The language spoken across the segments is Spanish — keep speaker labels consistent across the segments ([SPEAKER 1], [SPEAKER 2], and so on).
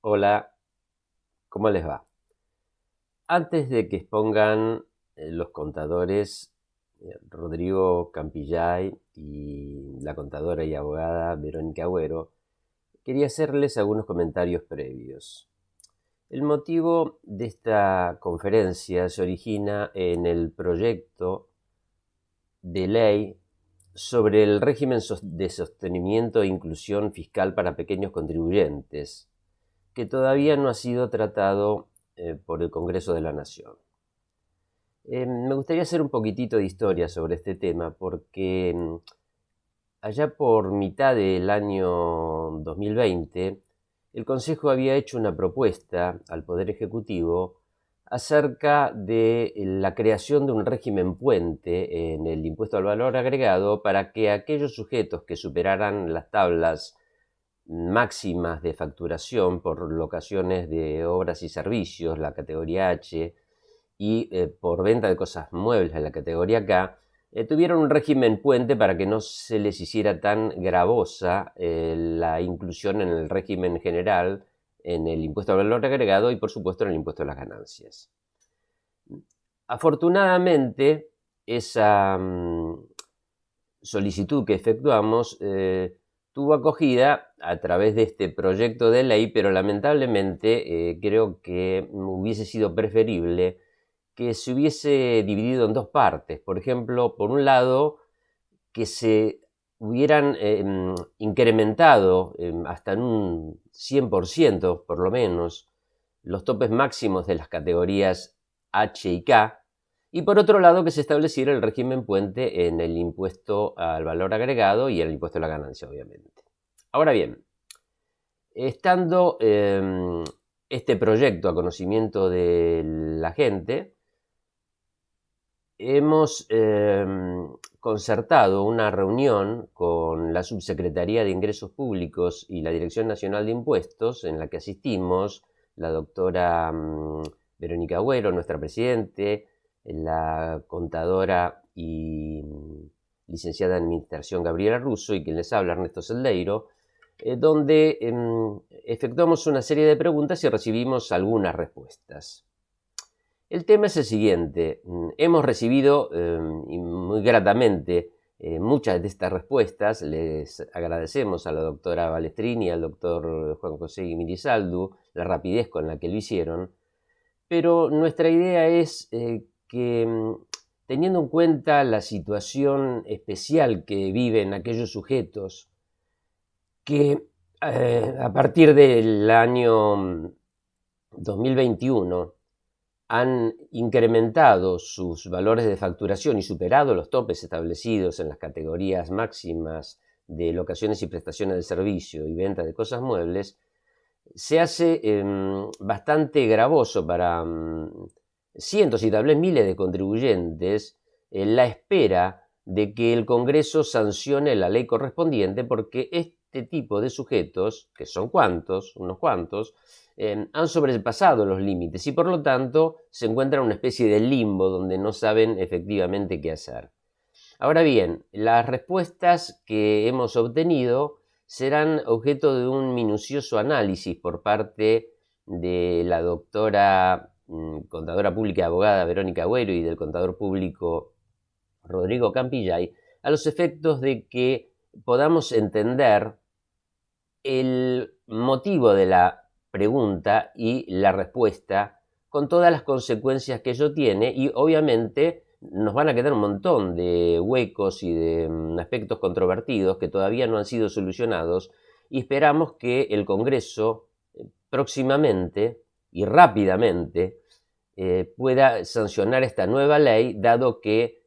[SPEAKER 1] Hola, ¿cómo les va? Antes de que expongan los contadores Rodrigo Campillay y la contadora y abogada Verónica Agüero, quería hacerles algunos comentarios previos. El motivo de esta conferencia se origina en el proyecto de ley sobre el régimen de sostenimiento e inclusión fiscal para pequeños contribuyentes, que todavía no ha sido tratado por el Congreso de la Nación. Me gustaría hacer un poquitito de historia sobre este tema porque allá por mitad del año 2020, el Consejo había hecho una propuesta al Poder Ejecutivo acerca de la creación de un régimen puente en el impuesto al valor agregado para que aquellos sujetos que superaran las tablas máximas de facturación por locaciones de obras y servicios, la categoría H, y por venta de cosas muebles en la categoría K, tuvieron un régimen puente para que no se les hiciera tan gravosa la inclusión en el régimen general, en el impuesto al valor agregado y por supuesto en el impuesto a las ganancias. Afortunadamente, esa solicitud que efectuamos tuvo acogida a través de este proyecto de ley, pero lamentablemente creo que hubiese sido preferible que se hubiese dividido en dos partes. Por ejemplo, por un lado, que se hubieran incrementado hasta en un 100%, por lo menos, los topes máximos de las categorías H y K, y por otro lado que se estableciera el régimen puente en el impuesto al valor agregado y en el impuesto a la ganancia, obviamente. Ahora bien, estando este proyecto a conocimiento de la gente, hemos concertado una reunión con la Subsecretaría de Ingresos Públicos y la Dirección Nacional de Impuestos, en la que asistimos la doctora Verónica Agüero, nuestra presidente, la contadora y licenciada en Administración Gabriela Russo y quien les habla Ernesto Celdeiro, donde efectuamos una serie de preguntas y recibimos algunas respuestas. El tema es el siguiente. Hemos recibido muy gratamente muchas de estas respuestas. Les agradecemos a la doctora Balestrini y al doctor Juan José Guimirizaldu la rapidez con la que lo hicieron, pero nuestra idea es que, teniendo en cuenta la situación especial que viven aquellos sujetos que a partir del año 2021 han incrementado sus valores de facturación y superado los topes establecidos en las categorías máximas de locaciones y prestaciones de servicio y venta de cosas muebles, se hace bastante gravoso para cientos y tal vez miles de contribuyentes la espera de que el Congreso sancione la ley correspondiente, porque este tipo de sujetos, que son unos cuantos, han sobrepasado los límites y por lo tanto se encuentran en una especie de limbo donde no saben efectivamente qué hacer. Ahora bien, las respuestas que hemos obtenido serán objeto de un minucioso análisis por parte de la doctora contadora pública y abogada Verónica Agüero y del contador público Rodrigo Campillay, a los efectos de que podamos entender el motivo de la pregunta y la respuesta con todas las consecuencias que ello tiene, y obviamente nos van a quedar un montón de huecos y de aspectos controvertidos que todavía no han sido solucionados, y esperamos que el Congreso próximamente y rápidamente pueda sancionar esta nueva ley, dado que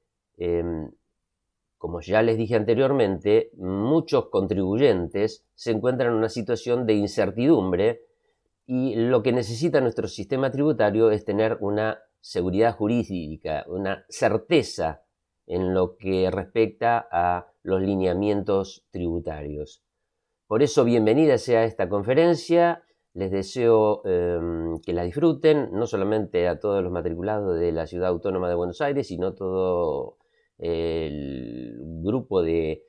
[SPEAKER 1] como ya les dije anteriormente, muchos contribuyentes se encuentran en una situación de incertidumbre y lo que necesita nuestro sistema tributario es tener una seguridad jurídica, una certeza en lo que respecta a los lineamientos tributarios. Por eso, bienvenida sea esta conferencia. Les deseo que la disfruten, no solamente a todos los matriculados de la Ciudad Autónoma de Buenos Aires, sino todo el grupo de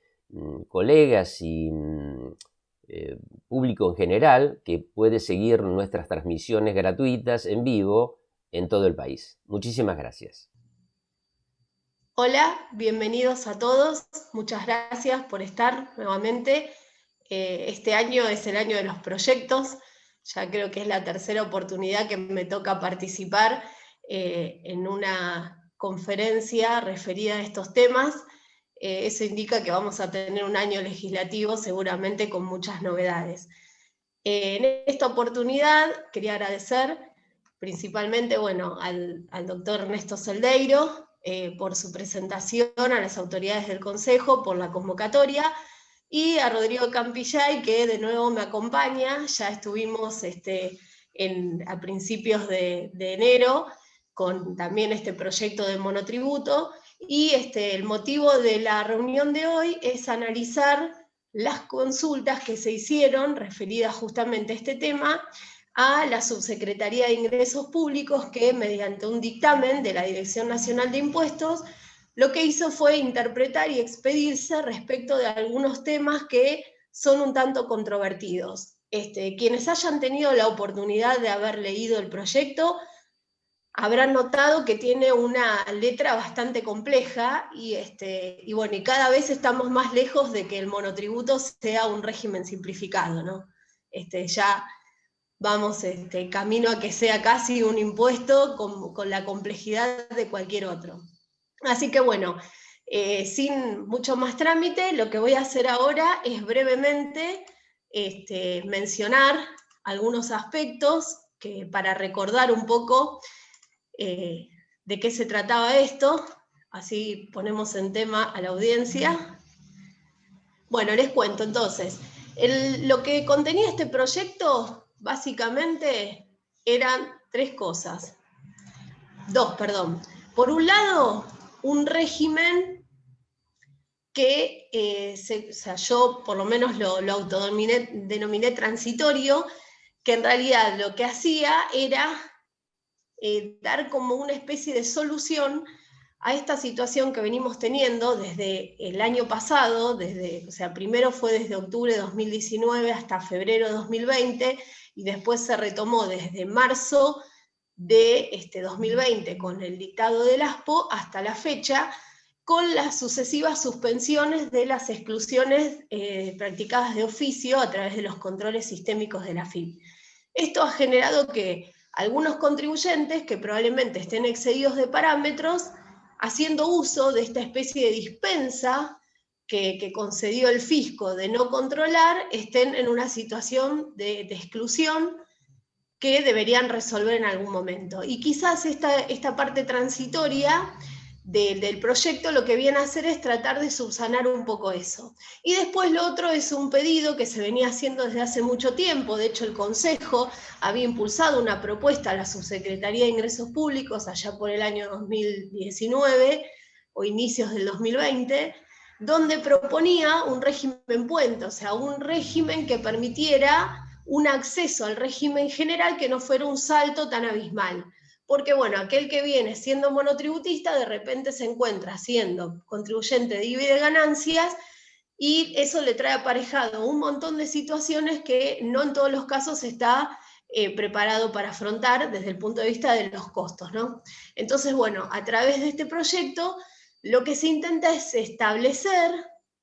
[SPEAKER 1] colegas y público en general que puede seguir nuestras transmisiones gratuitas en vivo en todo el país. Muchísimas gracias.
[SPEAKER 2] Hola, bienvenidos a todos. Muchas gracias por estar nuevamente. Este año es el año de los proyectos. Ya creo que es la tercera oportunidad que me toca participar en una conferencia referida a estos temas. Eso indica que vamos a tener un año legislativo seguramente con muchas novedades. En esta oportunidad quería agradecer principalmente al doctor Ernesto Celdeiro por su presentación, a las autoridades del Consejo por la convocatoria, y a Rodrigo Campillay, que de nuevo me acompaña. Ya estuvimos a principios de enero con también este proyecto de monotributo, y el motivo de la reunión de hoy es analizar las consultas que se hicieron referidas justamente a este tema a la Subsecretaría de Ingresos Públicos, que mediante un dictamen de la Dirección Nacional de Impuestos lo que hizo fue interpretar y expedirse respecto de algunos temas que son un tanto controvertidos. Quienes hayan tenido la oportunidad de haber leído el proyecto habrán notado que tiene una letra bastante compleja y cada vez estamos más lejos de que el monotributo sea un régimen simplificado, ¿no? Ya vamos camino a que sea casi un impuesto con la complejidad de cualquier otro. Así que bueno, sin mucho más trámite, lo que voy a hacer ahora es brevemente mencionar algunos aspectos para recordar un poco de qué se trataba esto, así ponemos en tema a la audiencia. Bueno, les cuento entonces. Lo que contenía este proyecto básicamente eran dos, perdón. Por un lado, un régimen que yo por lo menos lo autodenominé transitorio, que en realidad lo que hacía era dar como una especie de solución a esta situación que venimos teniendo desde el año pasado, primero fue desde octubre de 2019 hasta febrero de 2020, y después se retomó desde marzo de 2020 con el dictado del ASPO hasta la fecha, con las sucesivas suspensiones de las exclusiones practicadas de oficio a través de los controles sistémicos de la AFIP. Esto ha generado que algunos contribuyentes que probablemente estén excedidos de parámetros, haciendo uso de esta especie de dispensa que concedió el fisco de no controlar, estén en una situación de exclusión que deberían resolver en algún momento. Y quizás esta parte transitoria del proyecto lo que viene a hacer es tratar de subsanar un poco eso. Y después lo otro es un pedido que se venía haciendo desde hace mucho tiempo. De hecho, el Consejo había impulsado una propuesta a la Subsecretaría de Ingresos Públicos allá por el año 2019 o inicios del 2020, donde proponía un régimen puente, o sea, un régimen que permitiera un acceso al régimen general que no fuera un salto tan abismal. Porque bueno, aquel que viene siendo monotributista de repente se encuentra siendo contribuyente de IVA y de ganancias, y eso le trae aparejado un montón de situaciones que no en todos los casos está preparado para afrontar desde el punto de vista de los costos, ¿no? Entonces, bueno, a través de este proyecto lo que se intenta es establecer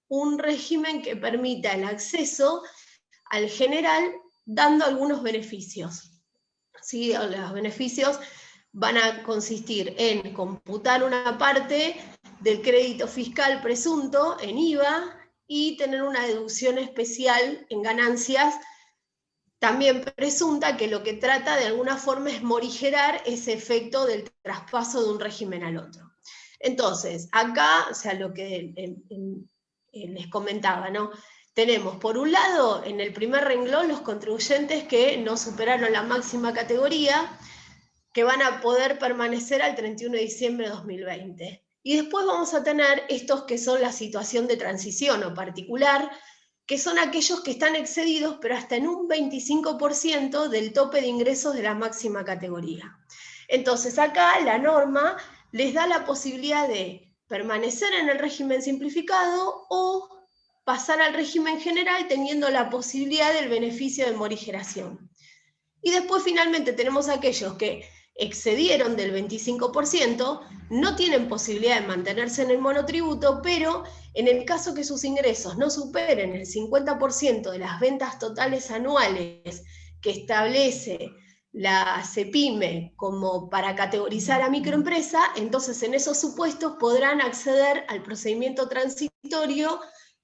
[SPEAKER 2] un régimen que permita el acceso al general dando algunos beneficios. ¿Sí? Los beneficios van a consistir en computar una parte del crédito fiscal presunto en IVA y tener una deducción especial en ganancias también presunta, que lo que trata de alguna forma es morigerar ese efecto del traspaso de un régimen al otro. Entonces, acá, o sea, lo que les comentaba, ¿no? Tenemos, por un lado, en el primer renglón, los contribuyentes que no superaron la máxima categoría, que van a poder permanecer al 31 de diciembre de 2020. Y después vamos a tener estos que son la situación de transición o particular, que son aquellos que están excedidos, pero hasta en un 25% del tope de ingresos de la máxima categoría. Entonces, acá la norma les da la posibilidad de permanecer en el régimen simplificado o pasar al régimen general teniendo la posibilidad del beneficio de morigeración. Y después finalmente tenemos aquellos que excedieron del 25%, no tienen posibilidad de mantenerse en el monotributo, pero en el caso que sus ingresos no superen el 50% de las ventas totales anuales que establece la CEPIME como para categorizar a microempresa, entonces en esos supuestos podrán acceder al procedimiento transitorio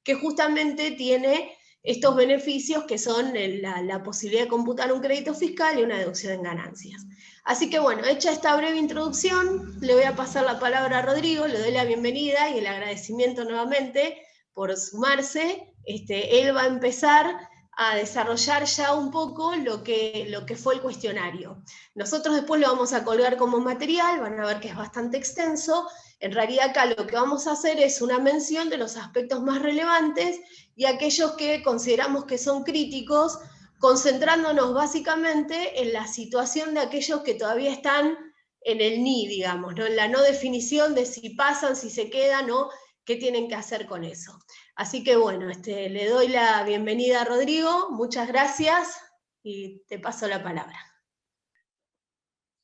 [SPEAKER 2] que justamente tiene estos beneficios que son la posibilidad de computar un crédito fiscal y una deducción en ganancias. Así que bueno, hecha esta breve introducción, le voy a pasar la palabra a Rodrigo, le doy la bienvenida y el agradecimiento nuevamente por sumarse. Él va a empezar a desarrollar ya un poco lo que fue el cuestionario. Nosotros después lo vamos a colgar como material, van a ver que es bastante extenso. En realidad acá lo que vamos a hacer es una mención de los aspectos más relevantes y aquellos que consideramos que son críticos, concentrándonos básicamente en la situación de aquellos que todavía están en el ni, digamos, ¿no? En la no definición de si pasan, si se quedan o qué tienen que hacer con eso. Así que bueno, le doy la bienvenida a Rodrigo, muchas gracias y te paso la palabra.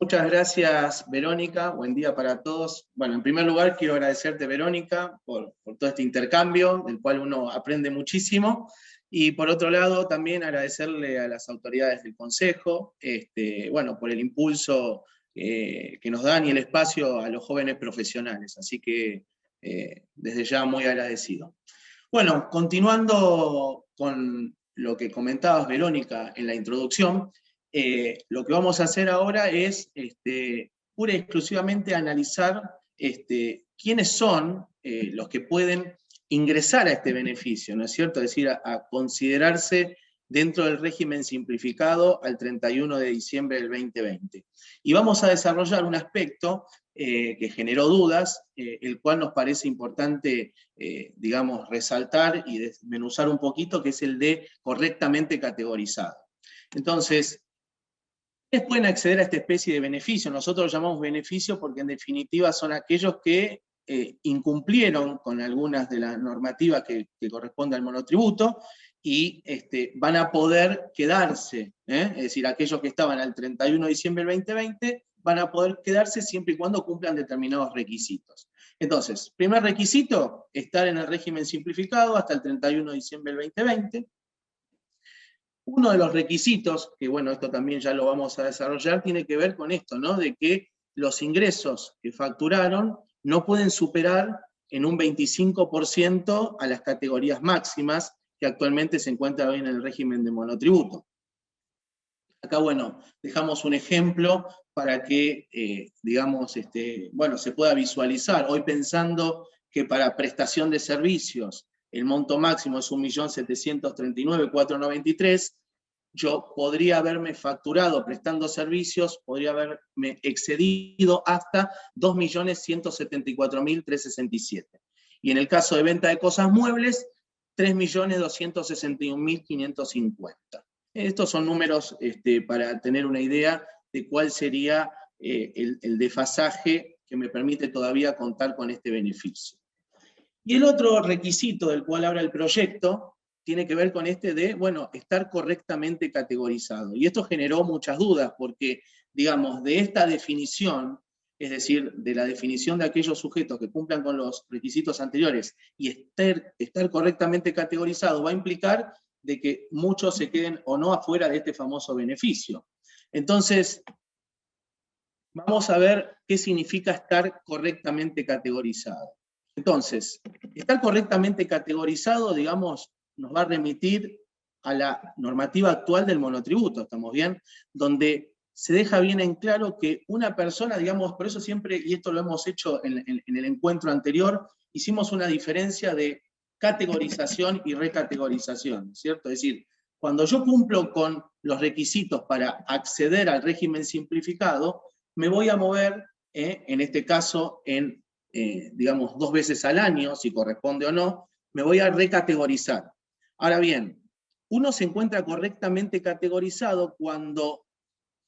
[SPEAKER 3] Muchas gracias, Verónica. Buen día para todos. Bueno, en primer lugar, quiero agradecerte, Verónica, por todo este intercambio, del cual uno aprende muchísimo. Y por otro lado, también agradecerle a las autoridades del Consejo, bueno, por el impulso que nos dan y el espacio a los jóvenes profesionales. Así que, desde ya, muy agradecido. Bueno, continuando con lo que comentabas, Verónica, en la introducción, lo que vamos a hacer ahora es pura y exclusivamente analizar quiénes son los que pueden ingresar a este beneficio, ¿no es cierto? Es decir, a considerarse dentro del régimen simplificado al 31 de diciembre del 2020. Y vamos a desarrollar un aspecto que generó dudas, el cual nos parece importante, digamos, resaltar y desmenuzar un poquito, que es el de correctamente categorizado. Entonces, ¿quiénes pueden acceder a esta especie de beneficio? Nosotros lo llamamos beneficio porque en definitiva son aquellos que incumplieron con algunas de las normativas que corresponden al monotributo y van a poder quedarse, es decir, aquellos que estaban al 31 de diciembre del 2020 van a poder quedarse siempre y cuando cumplan determinados requisitos. Entonces, primer requisito, estar en el régimen simplificado hasta el 31 de diciembre del 2020. Uno de los requisitos, que bueno, esto también ya lo vamos a desarrollar, tiene que ver con esto, ¿no? De que los ingresos que facturaron no pueden superar en un 25% a las categorías máximas que actualmente se encuentran hoy en el régimen de monotributo. Acá, bueno, dejamos un ejemplo para que, digamos, bueno, se pueda visualizar. Hoy pensando que para prestación de servicios el monto máximo es 1.739.493, yo podría haberme facturado prestando servicios, podría haberme excedido hasta 2.174.367. Y en el caso de venta de cosas muebles, 3.261.550. Estos son números para tener una idea de cuál sería el desfasaje que me permite todavía contar con este beneficio. Y el otro requisito del cual habla el proyecto tiene que ver con bueno, estar correctamente categorizado. Y esto generó muchas dudas, porque, digamos, de esta definición, es decir, de la definición de aquellos sujetos que cumplan con los requisitos anteriores y estar correctamente categorizado, va a implicar de que muchos se queden o no afuera de este famoso beneficio. Entonces, vamos a ver qué significa estar correctamente categorizado. Entonces, estar correctamente categorizado, digamos, nos va a remitir a la normativa actual del monotributo, ¿estamos bien? Donde se deja bien en claro que una persona, digamos, por eso siempre, y esto lo hemos hecho en el encuentro anterior, hicimos una diferencia de categorización y recategorización, ¿cierto? Es decir, cuando yo cumplo con los requisitos para acceder al régimen simplificado, me voy a mover, en este caso, digamos, 2 veces al año, si corresponde o no, me voy a recategorizar. Ahora bien, uno se encuentra correctamente categorizado cuando,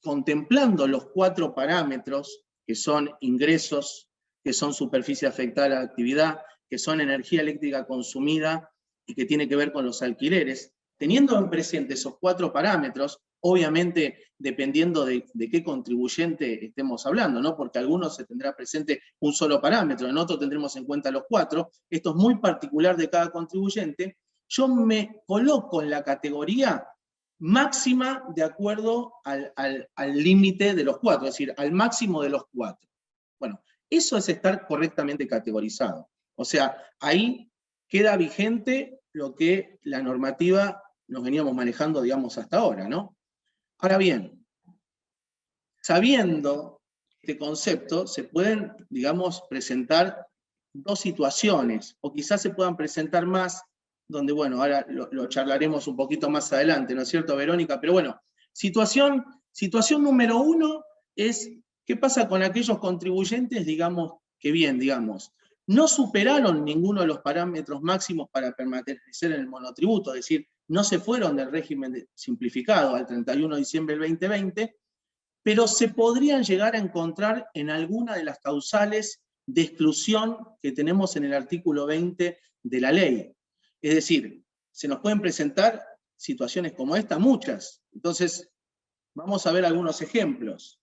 [SPEAKER 3] contemplando los 4 parámetros, que son ingresos, que son superficie afectada a la actividad, que son energía eléctrica consumida y que tiene que ver con los alquileres, teniendo en presente esos 4 parámetros, obviamente dependiendo de qué contribuyente estemos hablando, ¿no? Porque algunos se tendrá presente un solo parámetro, en otros tendremos en cuenta los 4, esto es muy particular de cada contribuyente, yo me coloco en la categoría máxima de acuerdo al límite de los 4, es decir, al máximo de los 4. Bueno, eso es estar correctamente categorizado. O sea, ahí queda vigente lo que la normativa nos veníamos manejando, digamos, hasta ahora, ¿no? Ahora bien, sabiendo este concepto, se pueden, digamos, presentar 2 situaciones, o quizás se puedan presentar más, donde, bueno, ahora lo charlaremos un poquito más adelante, ¿no es cierto, Verónica? Pero bueno, situación número 1 es, ¿qué pasa con aquellos contribuyentes, digamos, que bien, digamos, no superaron ninguno de los parámetros máximos para permanecer en el monotributo, es decir, no se fueron del régimen simplificado al 31 de diciembre del 2020, pero se podrían llegar a encontrar en alguna de las causales de exclusión que tenemos en el artículo 20 de la ley. Es decir, se nos pueden presentar situaciones como esta, muchas. Entonces, vamos a ver algunos ejemplos.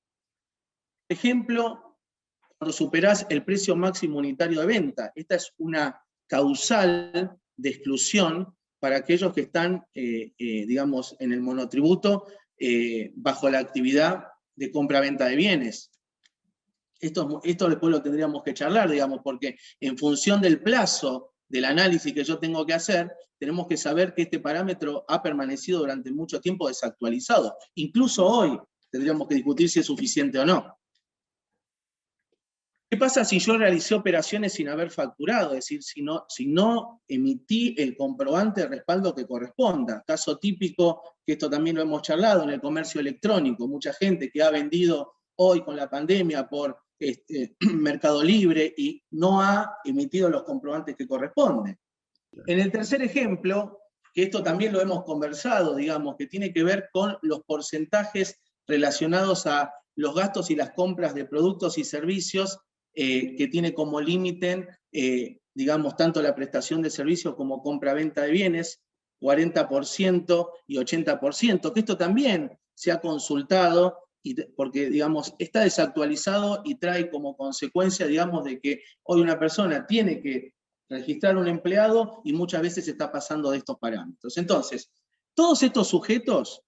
[SPEAKER 3] Ejemplo, cuando superás el precio máximo unitario de venta. Esta es una causal de exclusión para aquellos que están, digamos, en el monotributo bajo la actividad de compra-venta de bienes. Esto después lo tendríamos que charlar, digamos, porque en función del plazo del análisis que yo tengo que hacer, tenemos que saber que este parámetro ha permanecido durante mucho tiempo desactualizado. Incluso hoy tendríamos que discutir si es suficiente o no. ¿Qué pasa si yo realicé operaciones sin haber facturado? Es decir, si no emití el comprobante de respaldo que corresponda. Caso típico, que esto también lo hemos charlado, en el comercio electrónico. Mucha gente que ha vendido hoy con la pandemia por Mercado Libre y no ha emitido los comprobantes que corresponden. En el tercer ejemplo, que esto también lo hemos conversado, digamos, que tiene que ver con los porcentajes relacionados a los gastos y las compras de productos y servicios que tiene como límite, digamos, tanto la prestación de servicios como compra-venta de bienes, 40% y 80%, que esto también se ha consultado, porque, digamos, está desactualizado y trae como consecuencia, digamos, de que hoy una persona tiene que registrar un empleado y muchas veces está pasando de estos parámetros. Entonces, todos estos sujetos,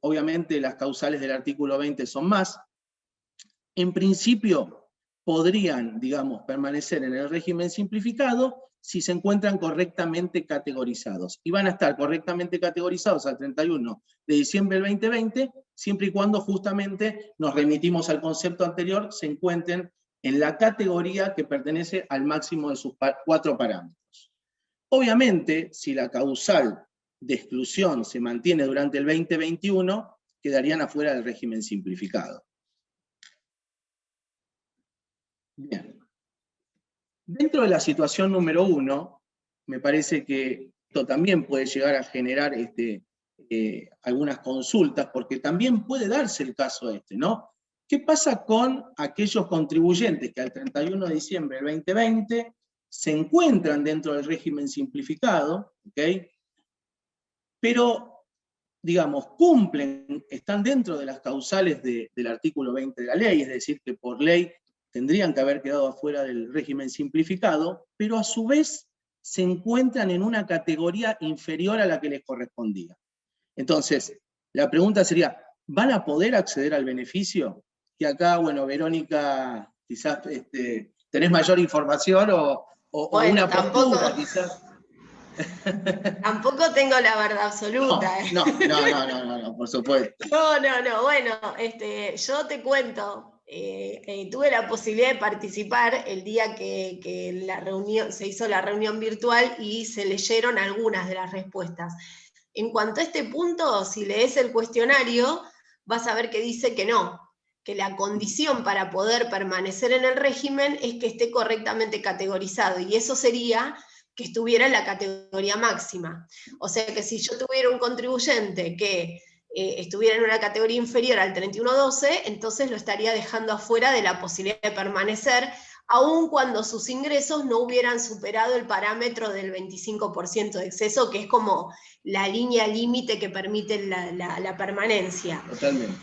[SPEAKER 3] obviamente las causales del artículo 20 son más, en principio podrían, digamos, permanecer en el régimen simplificado si se encuentran correctamente categorizados. Y van a estar correctamente categorizados al 31 de diciembre del 2020, siempre y cuando justamente nos remitimos al concepto anterior, se encuentren en la categoría que pertenece al máximo de sus 4 parámetros. Obviamente, si la causal de exclusión se mantiene durante el 2021, quedarían afuera del régimen simplificado. Bien. Dentro de la situación número 1, me parece que esto también puede llegar a generar algunas consultas, porque también puede darse el caso ¿no? ¿Qué pasa con aquellos contribuyentes que al 31 de diciembre del 2020 se encuentran dentro del régimen simplificado, ¿ok? Pero, digamos, cumplen, están dentro de las causales del artículo 20 de la ley, es decir, que por ley tendrían que haber quedado afuera del régimen simplificado, pero a su vez se encuentran en una categoría inferior a la que les correspondía. Entonces, la pregunta sería, ¿van a poder acceder al beneficio? Que acá, bueno, Verónica, quizás tenés mayor información o
[SPEAKER 2] bueno,
[SPEAKER 3] una postura, quizás.
[SPEAKER 2] Tampoco tengo la verdad absoluta.
[SPEAKER 3] No, por supuesto.
[SPEAKER 2] No, bueno, yo te cuento. Tuve la posibilidad de participar el día que se hizo la reunión virtual y se leyeron algunas de las respuestas. En cuanto a este punto, si lees el cuestionario, vas a ver que dice que no, que la condición para poder permanecer en el régimen es que esté correctamente categorizado, y eso sería que estuviera en la categoría máxima. O sea que si yo tuviera un contribuyente que estuviera en una categoría inferior al 3112, entonces lo estaría dejando afuera de la posibilidad de permanecer, aun cuando sus ingresos no hubieran superado el parámetro del 25% de exceso, que es como la línea límite que permite la permanencia.
[SPEAKER 3] Totalmente.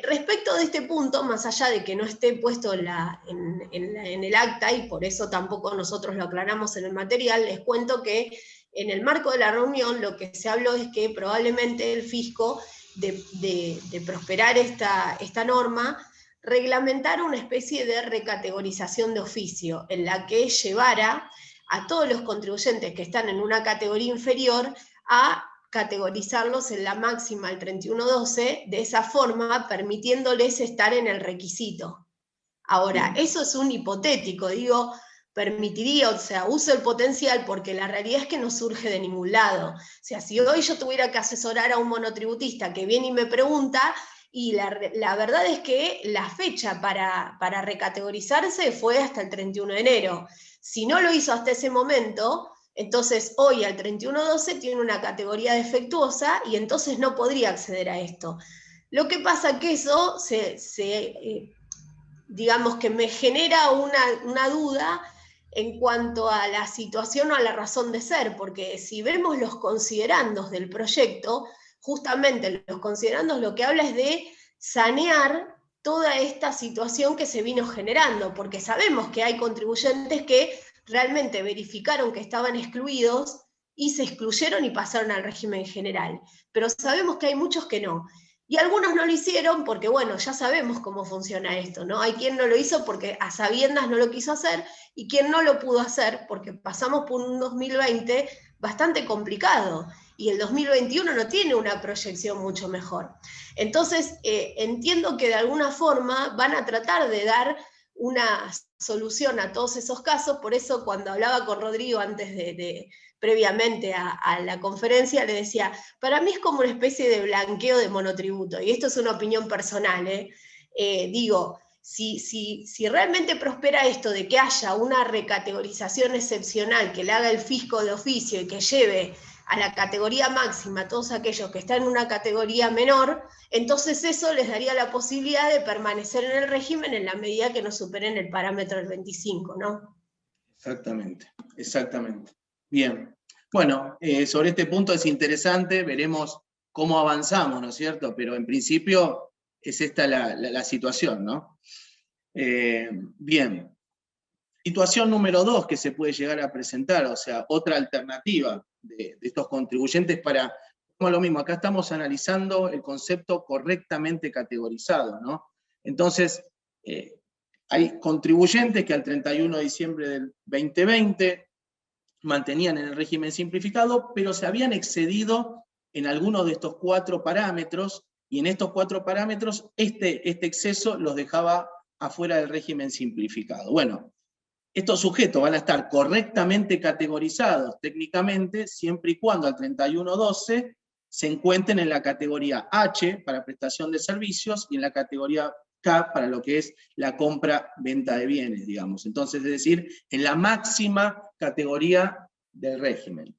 [SPEAKER 2] Respecto de este punto, más allá de que no esté puesto en el acta, y por eso tampoco nosotros lo aclaramos en el material, les cuento que en el marco de la reunión lo que se habló es que probablemente el fisco, de prosperar esta norma, reglamentara una especie de recategorización de oficio, en la que llevara a todos los contribuyentes que están en una categoría inferior a categorizarlos en la máxima al 3112, de esa forma permitiéndoles estar en el requisito. Ahora, eso es un hipotético, digo, permitiría, o sea, uso el potencial porque la realidad es que no surge de ningún lado. O sea, si hoy yo tuviera que asesorar a un monotributista que viene y me pregunta, y la verdad es que la fecha para recategorizarse fue hasta el 31 de enero. Si no lo hizo hasta ese momento, entonces hoy al 31/12 tiene una categoría defectuosa y entonces no podría acceder a esto. Lo que pasa es que eso digamos que me genera una duda en cuanto a la situación o a la razón de ser, porque si vemos los considerandos del proyecto, justamente los considerandos lo que habla es de sanear toda esta situación que se vino generando, porque sabemos que hay contribuyentes que realmente verificaron que estaban excluidos y se excluyeron y pasaron al régimen general, pero sabemos que hay muchos que no. Y algunos no lo hicieron porque, bueno, ya sabemos cómo funciona esto, ¿no? Hay quien no lo hizo porque a sabiendas no lo quiso hacer y quien no lo pudo hacer porque pasamos por un 2020 bastante complicado y el 2021 no tiene una proyección mucho mejor. Entonces, entiendo que de alguna forma van a tratar de dar una solución a todos esos casos, por eso cuando hablaba con Rodrigo antes previamente a la conferencia, le decía, para mí es como una especie de blanqueo de monotributo, y esto es una opinión personal, digo, si realmente prospera esto de que haya una recategorización excepcional que le haga el fisco de oficio y que lleve a la categoría máxima a todos aquellos que están en una categoría menor, entonces eso les daría la posibilidad de permanecer en el régimen en la medida que no superen el parámetro del 25, ¿no?
[SPEAKER 3] Exactamente, exactamente. Bien. Bueno, sobre este punto es interesante, veremos cómo avanzamos, ¿no es cierto? Pero en principio es esta la situación, ¿no? Bien. Situación número 2 que se puede llegar a presentar, o sea, otra alternativa de estos contribuyentes para, como lo mismo, acá estamos analizando el concepto correctamente categorizado, ¿no? Entonces, hay contribuyentes que al 31 de diciembre del 2020 mantenían en el régimen simplificado, pero se habían excedido en algunos de estos 4 parámetros, y en estos 4 parámetros este exceso los dejaba afuera del régimen simplificado. Bueno, estos sujetos van a estar correctamente categorizados técnicamente, siempre y cuando al 31/12 se encuentren en la categoría H para prestación de servicios y en la categoría K para lo que es la compra-venta de bienes, digamos. Entonces, es decir, en la máxima categoría del régimen.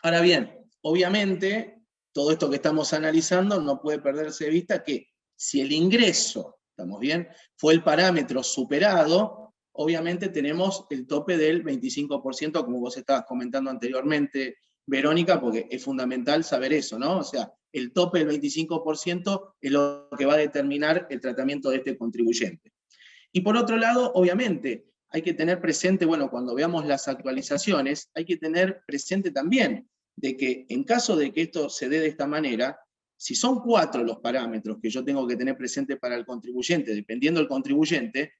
[SPEAKER 3] Ahora bien, obviamente, todo esto que estamos analizando no puede perderse de vista que si el ingreso, ¿estamos bien?, fue el parámetro superado, obviamente tenemos el tope del 25%, como vos estabas comentando anteriormente, Verónica, porque es fundamental saber eso, ¿no? O sea, el tope del 25% es lo que va a determinar el tratamiento de este contribuyente. Y por otro lado, obviamente, hay que tener presente, bueno, cuando veamos las actualizaciones, hay que tener presente también de que en caso de que esto se dé de esta manera, si son 4 los parámetros que yo tengo que tener presente para el contribuyente, dependiendo del contribuyente,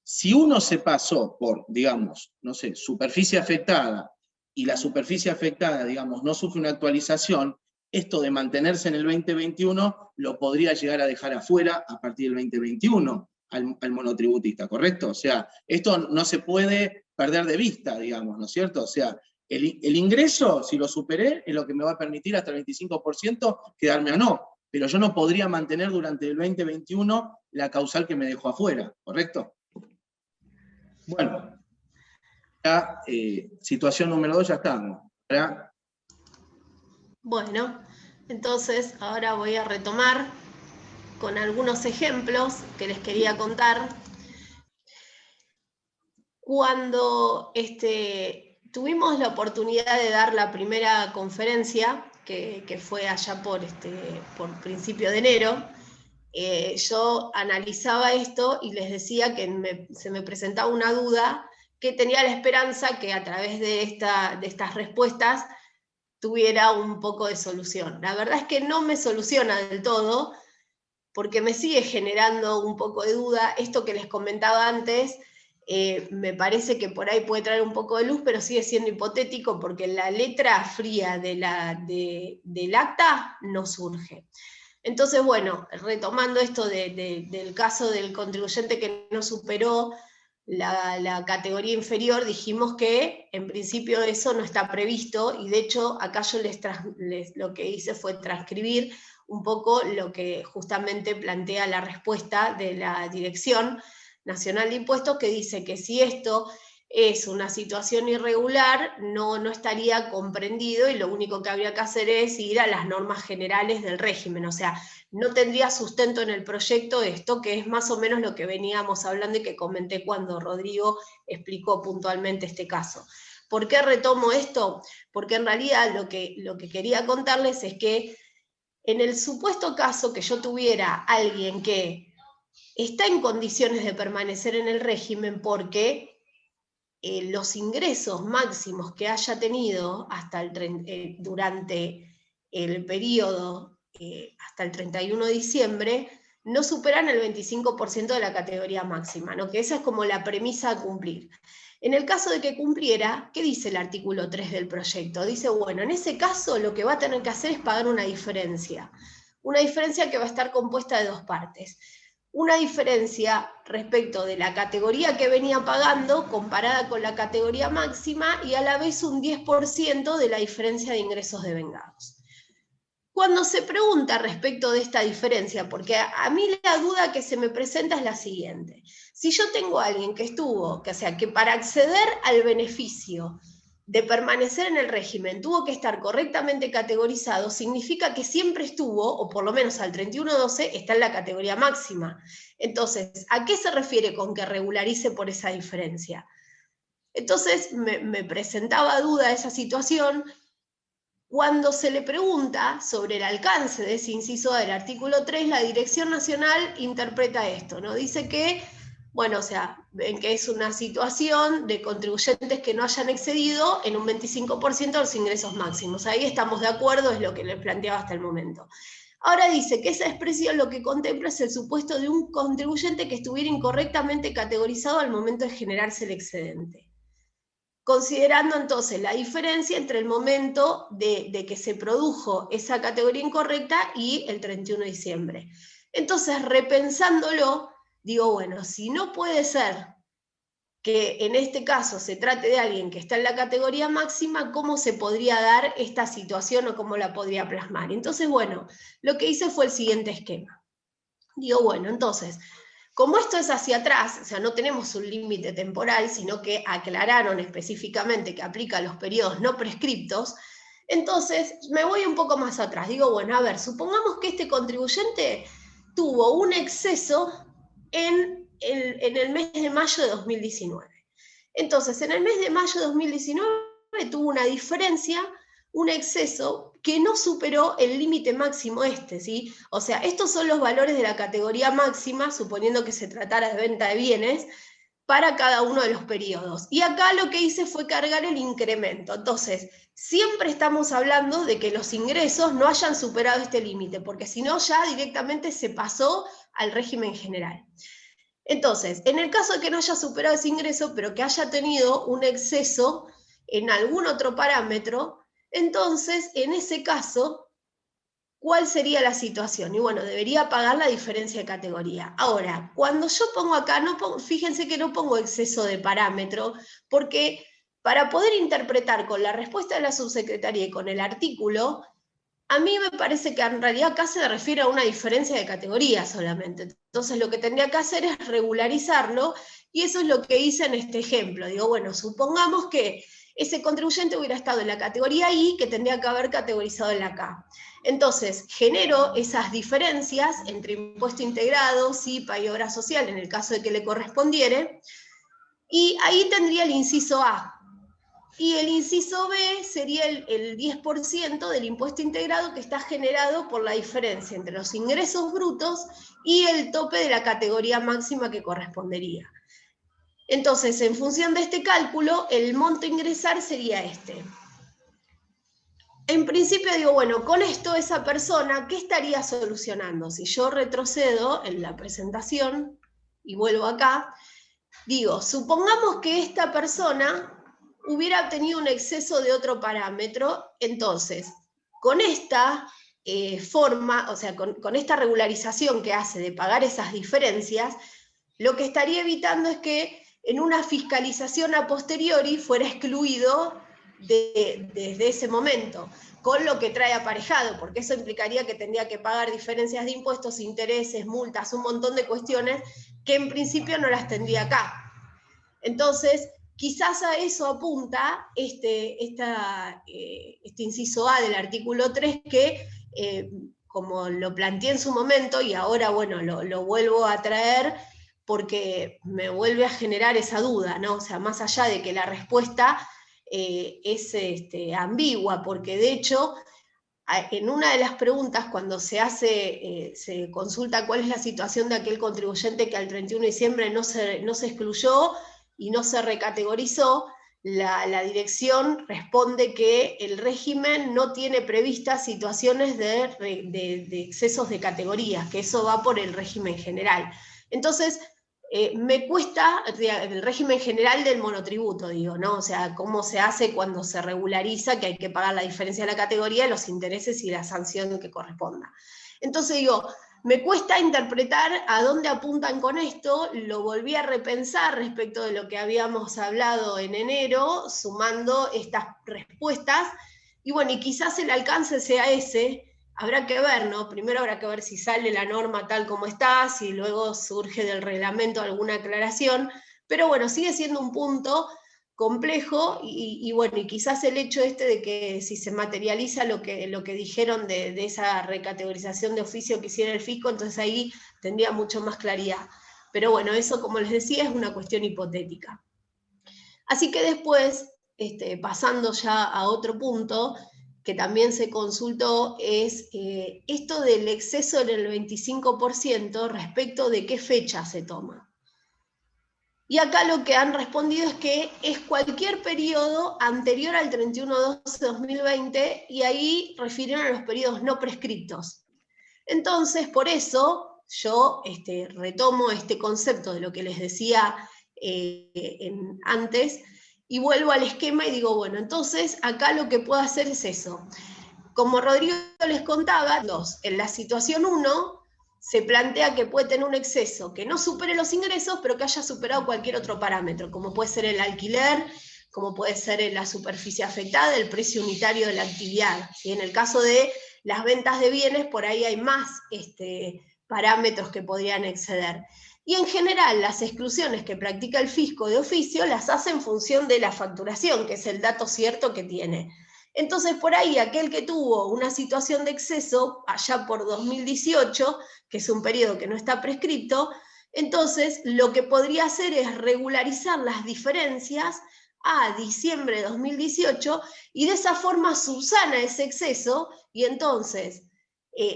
[SPEAKER 3] si uno se pasó por, digamos, no sé, superficie afectada, y la superficie afectada, digamos, no sufre una actualización, esto de mantenerse en el 2021 lo podría llegar a dejar afuera a partir del 2021 al monotributista, ¿correcto? O sea, esto no se puede perder de vista, digamos, ¿no es cierto? O sea, el ingreso, si lo superé, es lo que me va a permitir hasta el 25% quedarme o no, pero yo no podría mantener durante el 2021 la causal que me dejó afuera, ¿correcto? Bueno, ya, situación número 2 ya estamos, ¿verdad?
[SPEAKER 2] Bueno, entonces ahora voy a retomar con algunos ejemplos que les quería contar. Cuando tuvimos la oportunidad de dar la primera conferencia, que fue allá por principio de enero, yo analizaba esto y les decía que se me presentaba una duda, que tenía la esperanza que a través de estas respuestas tuviera un poco de solución. La verdad es que no me soluciona del todo, porque me sigue generando un poco de duda. Esto que les comentaba antes, me parece que por ahí puede traer un poco de luz, pero sigue siendo hipotético, porque la letra fría del acta no surge. Entonces, bueno, retomando esto del caso del contribuyente que no superó la categoría inferior, dijimos que en principio eso no está previsto, y de hecho acá yo lo que hice fue transcribir un poco lo que justamente plantea la respuesta de la Dirección Nacional de Impuestos, que dice que si esto es una situación irregular, no estaría comprendido, y lo único que habría que hacer es ir a las normas generales del régimen. O sea, no tendría sustento en el proyecto esto, que es más o menos lo que veníamos hablando y que comenté cuando Rodrigo explicó puntualmente este caso. ¿Por qué retomo esto? Porque en realidad lo que quería contarles es que en el supuesto caso que yo tuviera alguien que está en condiciones de permanecer en el régimen porque los ingresos máximos que haya tenido durante el periodo hasta el 31 de diciembre no superan el 25% de la categoría máxima, ¿no? Que esa es como la premisa a cumplir. En el caso de que cumpliera, ¿qué dice el artículo 3 del proyecto? Dice, bueno, en ese caso lo que va a tener que hacer es pagar una diferencia que va a estar compuesta de dos partes. Una diferencia respecto de la categoría que venía pagando comparada con la categoría máxima, y a la vez un 10% de la diferencia de ingresos devengados. Cuando se pregunta respecto de esta diferencia, porque a mí la duda que se me presenta es la siguiente: si yo tengo a alguien que que para acceder al beneficio de permanecer en el régimen tuvo que estar correctamente categorizado, significa que siempre estuvo, o por lo menos al 31/12, está en la categoría máxima. Entonces, ¿a qué se refiere con que regularice por esa diferencia? Entonces, me presentaba duda esa situación. Cuando se le pregunta sobre el alcance de ese inciso del artículo 3, la Dirección Nacional interpreta esto, ¿no? Dice que, bueno, o sea, ven que es una situación de contribuyentes que no hayan excedido en un 25% los ingresos máximos. Ahí estamos de acuerdo, es lo que les planteaba hasta el momento. Ahora dice que esa expresión lo que contempla es el supuesto de un contribuyente que estuviera incorrectamente categorizado al momento de generarse el excedente, considerando entonces la diferencia entre el momento de que se produjo esa categoría incorrecta y el 31 de diciembre. Entonces, repensándolo, digo, bueno, si no puede ser que en este caso se trate de alguien que está en la categoría máxima, ¿cómo se podría dar esta situación o cómo la podría plasmar? Entonces, bueno, lo que hice fue el siguiente esquema. Digo, bueno, entonces, como esto es hacia atrás, o sea, no tenemos un límite temporal, sino que aclararon específicamente que aplica a los periodos no prescriptos, entonces me voy un poco más atrás. Digo, bueno, a ver, supongamos que este contribuyente tuvo un exceso en el mes de mayo de 2019. Entonces, en el mes de mayo de 2019 tuvo una diferencia, un exceso que no superó el límite máximo ¿sí? O sea, estos son los valores de la categoría máxima, suponiendo que se tratara de venta de bienes, para cada uno de los periodos. Y acá lo que hice fue cargar el incremento. Entonces, siempre estamos hablando de que los ingresos no hayan superado este límite, porque si no ya directamente se pasó al régimen general. Entonces, en el caso de que no haya superado ese ingreso, pero que haya tenido un exceso en algún otro parámetro, entonces, en ese caso, ¿cuál sería la situación? Y bueno, debería pagar la diferencia de categoría. Ahora, cuando yo pongo acá, fíjense que no pongo exceso de parámetro, porque para poder interpretar con la respuesta de la subsecretaría y con el artículo, a mí me parece que en realidad acá se refiere a una diferencia de categoría solamente. Entonces lo que tendría que hacer es regularizarlo, y eso es lo que hice en este ejemplo. Digo, bueno, supongamos que ese contribuyente hubiera estado en la categoría I, que tendría que haber categorizado en la K. Entonces, genero esas diferencias entre impuesto integrado, SIPA y obra social, en el caso de que le correspondiere, Y ahí tendría el inciso A. Y el inciso B sería el 10% del impuesto integrado que está generado por la diferencia entre los ingresos brutos y el tope de la categoría máxima que correspondería. Entonces, en función de este cálculo, el monto a ingresar sería este. En principio digo, bueno, con esto esa persona, ¿qué estaría solucionando? Si yo retrocedo en la presentación y vuelvo acá, digo, supongamos que esta persona hubiera tenido un exceso de otro parámetro, entonces, con esta forma, o sea, con esta regularización que hace de pagar esas diferencias, lo que estaría evitando es que en una fiscalización a posteriori fuera excluido desde ese momento, con lo que trae aparejado, porque eso implicaría que tendría que pagar diferencias de impuestos, intereses, multas, un montón de cuestiones que en principio no las tendría acá. Entonces, quizás a eso apunta este inciso A del artículo 3 que, como lo planteé en su momento, y ahora, bueno, lo vuelvo a traer porque me vuelve a generar esa duda, ¿no? O sea, más allá de que la respuesta es ambigua, porque de hecho, en una de las preguntas, cuando se consulta cuál es la situación de aquel contribuyente que al 31 de diciembre no se excluyó y no se recategorizó, la dirección responde que el régimen no tiene previstas situaciones de excesos de categorías, que eso va por el régimen general. Entonces, me cuesta el régimen general del monotributo, digo, ¿no? O sea, cómo se hace cuando se regulariza que hay que pagar la diferencia de la categoría, los intereses y la sanción que corresponda. Entonces digo, me cuesta interpretar a dónde apuntan con esto, lo volví a repensar respecto de lo que habíamos hablado en enero, sumando estas respuestas, y bueno, y quizás el alcance sea ese. Habrá que ver, ¿no? Primero habrá que ver si sale la norma tal como está, si luego surge del reglamento alguna aclaración, pero bueno, sigue siendo un punto complejo y bueno, y quizás el hecho de que si se materializa lo que dijeron de esa recategorización de oficio que hiciera el fisco, entonces ahí tendría mucho más claridad. Pero bueno, eso, como les decía, es una cuestión hipotética. Así que después, pasando ya a otro punto, que también se consultó, es esto del exceso en el 25% respecto de qué fecha se toma. Y acá lo que han respondido es que es cualquier periodo anterior al 31/12/2020, y ahí refirieron a los periodos no prescriptos. Entonces, por eso yo retomo este concepto de lo que les decía antes, y vuelvo al esquema y digo, bueno, entonces acá lo que puedo hacer es eso. Como Rodrigo les contaba, en la situación 1 se plantea que puede tener un exceso que no supere los ingresos, pero que haya superado cualquier otro parámetro, como puede ser el alquiler, como puede ser la superficie afectada, el precio unitario de la actividad. ¿Sí? En el caso de las ventas de bienes, por ahí hay más parámetros que podrían exceder. Y en general, las exclusiones que practica el fisco de oficio las hace en función de la facturación, que es el dato cierto que tiene. Entonces, por ahí, aquel que tuvo una situación de exceso, allá por 2018, que es un periodo que no está prescripto, entonces lo que podría hacer es regularizar las diferencias a diciembre de 2018 y de esa forma subsana ese exceso y entonces